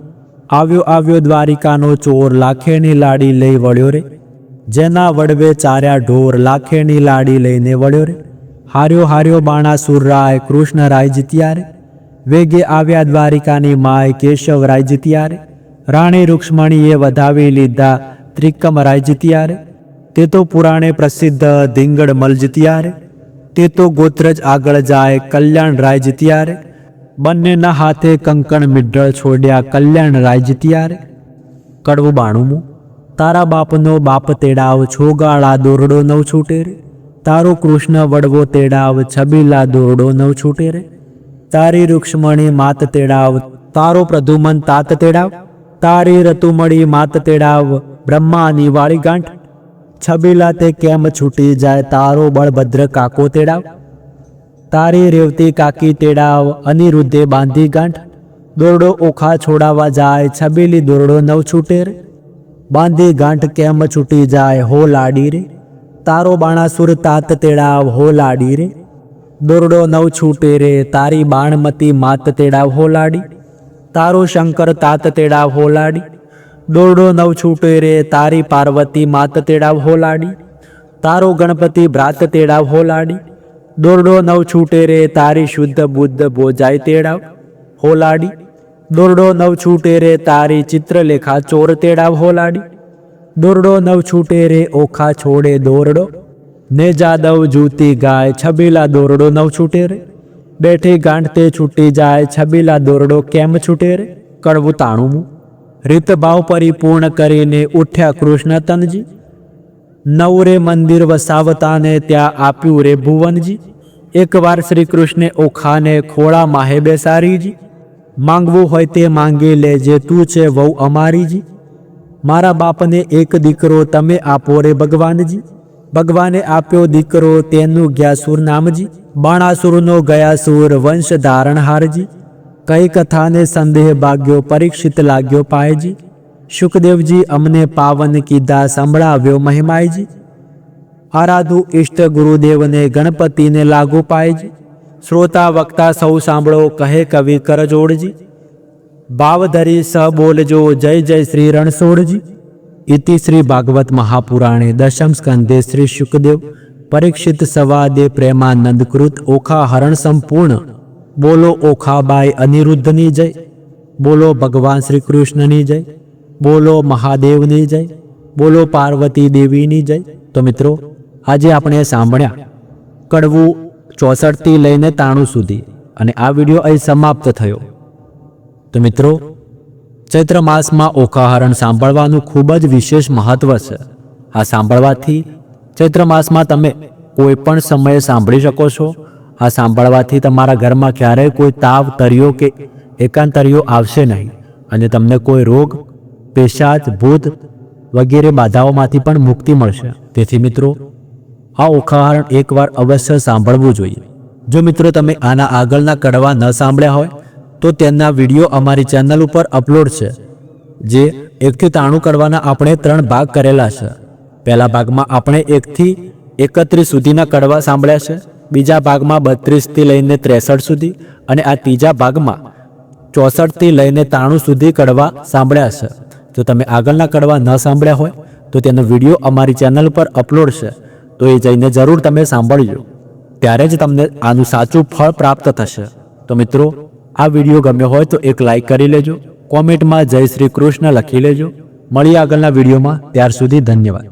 A: આવ્યો આવ્યો દ્વારિકાનો ચોર લાખેની લાડી લઈ વળ્યો રે, જેના વડવે ચાર્યા ઢોર લાખેની લાડી લઈને વળ્યો રે, હાર્યો હાર્યો બાણાસુર રાય કૃષ્ણરાય જીત્યા રે, વેગે આવ્યા દ્વારિકાની માય કેશવરાય જીત્યા રે, રાણી રૂક્ષ્મણીએ વધાવી લીધા ત્રિકમરાય જીત્યા રે, તે તો પુરાણે પ્રસિદ્ધ ધીંગડ મલ જીત્યા રે, તે તો ગોત્રજ આગળ જાય કલ્યાણરાય જીત્યા રે, બંનેના હાથે કંકણ મિડળ છોડ્યા કલ્યાણરાય જીત્યા રે. કડવું 92મું. તારા બાપનો બાપ તેડાવ છોગાળા દોરડો નવ છૂટે રે, તારો કૃષ્ણ વડવો તેડાવ છબીલા દોરડો નવ છૂટે રે, તારી રૂક્ષ્મણી માત તેડાવ તારો પ્રધુમન તાત તેડાવ, તારી રતુમળી માત તેડાવ બ્રહ્માની વાળી ગાંઠ, છબીલા તે કેમ છૂટી જાય તારો બળભદ્ર કાકો તેડાવ, તારી રેવતી કાકી તેડાવ અનિરુદ્ધે બાંધી ગાંઠ, દોરડો ઓખા છોડાવા જાય છબીલી દોરડો નવ છૂટે રે, બાંધી ગાંઠ કેમ છૂટી જાય હો લાડી રે, તારો બાણાસુર તાત તેડાવ હો લાડી રે, દોરડો નવ છૂટે રે તારી બાણમતી માત તેડાવ હો લાડી, તારો શંકર તાત તેડાવ હો લાડી, દોરડો નવ છૂટે રે તારી પાર્વતી માત તેડાવ હો લાડી, તારો ગણપતિ ભ્રાત તેડાવ હો લાડી, દોરડો નવ છૂટે રે તારી શુદ્ધ બુદ્ધ બોજાય તેડાવ હો લાડી, દોરડો નવ છૂટે રે તારી ચિત્રલેખા ચોર તેડાવ હો લાડી, દોરડો નવ છૂટે રે ઓખા છોડે દોરડો, ને જાદવ જૂતી ગાય છબીલા દોરડો નવ છૂટે રે, બેઠી ગાંઠતે છૂટી જાય છબીલા દોરડો કેમ છૂટે રે. કડવું 93મું. રીતભાવ પરિપૂર્ણ કરીને ઉઠ્યા કૃષ્ણ તનજી, નવરે મંદિર વસાવતાને ત્યાં આપ્યું રે ભુવનજી, એકવાર શ્રી કૃષ્ણે ઓખાને ખોળા માહે બેસારીજી, માંગવું હોય તે માંગી લેજે તું છે વહુ અમારીજી, મારા બાપને એક દીકરો તમે આપો રે ભગવાનજી, ભગવાને આપ્યો દીકરો તેનું ગ્યાસુર નામજી, બાણાસુરનો ગયાસુર વંશ ધારણહારજી, કઈ કથાને સંદેહ ભાગ્યો પરીક્ષિત લાગ્યો પાયજી, શુકદેવજી અમને પાવન કીધા સંભળાવ્યો મહિમાયજી, આરાધુ ઇષ્ટ ગુરુદેવને ગણપતિને લાગુ પાયજી, શ્રોતા વક્તા સૌ સાંભળો કહે કવિ કરજોડજી, ભાવ ધરી સ બોલજો જય જય શ્રી રણછોડજી. ઇતિ શ્રી ભાગવત મહાપુરાણે દશમ સ્કંદે શ્રી શુકદેવ પરીક્ષિત સંવાદે પ્રેમાનંદ કૃત ઓખા હરણ સંપૂર્ણ. બોલો ઓખાબાઈ અનિરુદ્ધની જય, બોલો ભગવાન શ્રી કૃષ્ણની જય, બોલો મહાદેવની જય, બોલો પાર્વતી દેવીની જય. તો મિત્રો આજે આપણે સાંભળ્યા કડવું 64 થી લઈને 93 સુધી, અને આ વિડીયો અહીં સમાપ્ત થયો. તો મિત્રો ચૈત્ર માસમાં ઓખાહરણ સાંભળવાનું ખૂબ જ વિશેષ મહત્વ છે. આ સાંભળવાથી ચૈત્ર માસમાં તમે કોઈ પણ સમયે સાંભળી શકો છો. આ સાંભળવાથી તમારા ઘરમાં ક્યારેય કોઈ તાવ, તરિયો કે એકાંતરિયો આવશે નહીં, અને તમને કોઈ રોગ, પેશાચ, ભૂત વગેરે બાધાઓમાંથી પણ મુક્તિ મળશે. તેથી મિત્રો આ ઓખાહરણ એકવાર અવશ્ય સાંભળવું જોઈએ. જો મિત્રો તમે આના આગળના કડવા ન સાંભળ્યા હોય તો તેના વિડીયો અમારી ચેનલ ઉપર અપલોડ છે. જે 1 થી 93 કડવાના આપણે 3 ભાગ કરેલા છે. પહેલા ભાગમાં આપણે 1 થી 31 સુધીના કડવા સાંભળ્યા છે, બીજા ભાગમાં 32 થી લઈને 63 સુધી, અને આ ત્રીજા ભાગમાં 64 થી લઈને 93 સુધી કડવા સાંભળ્યા છે. જો તમે આગળના કડવા ન સાંભળ્યા હોય તો તેનો વિડીયો અમારી ચેનલ પર અપલોડ છે, તો એ જઈને જરૂર તમે સાંભળજો. ત્યારે જ તમને આનું સાચું ફળ પ્રાપ્ત થશે. તો મિત્રો આ વિડીયો ગમ્યો હોય તો એક લાઈક કરી લેજો, કોમેન્ટમાં જય શ્રી કૃષ્ણ લખી લેજો. મળીએ આગળના વિડીયોમાં. ત્યાર સુધી ધન્યવાદ.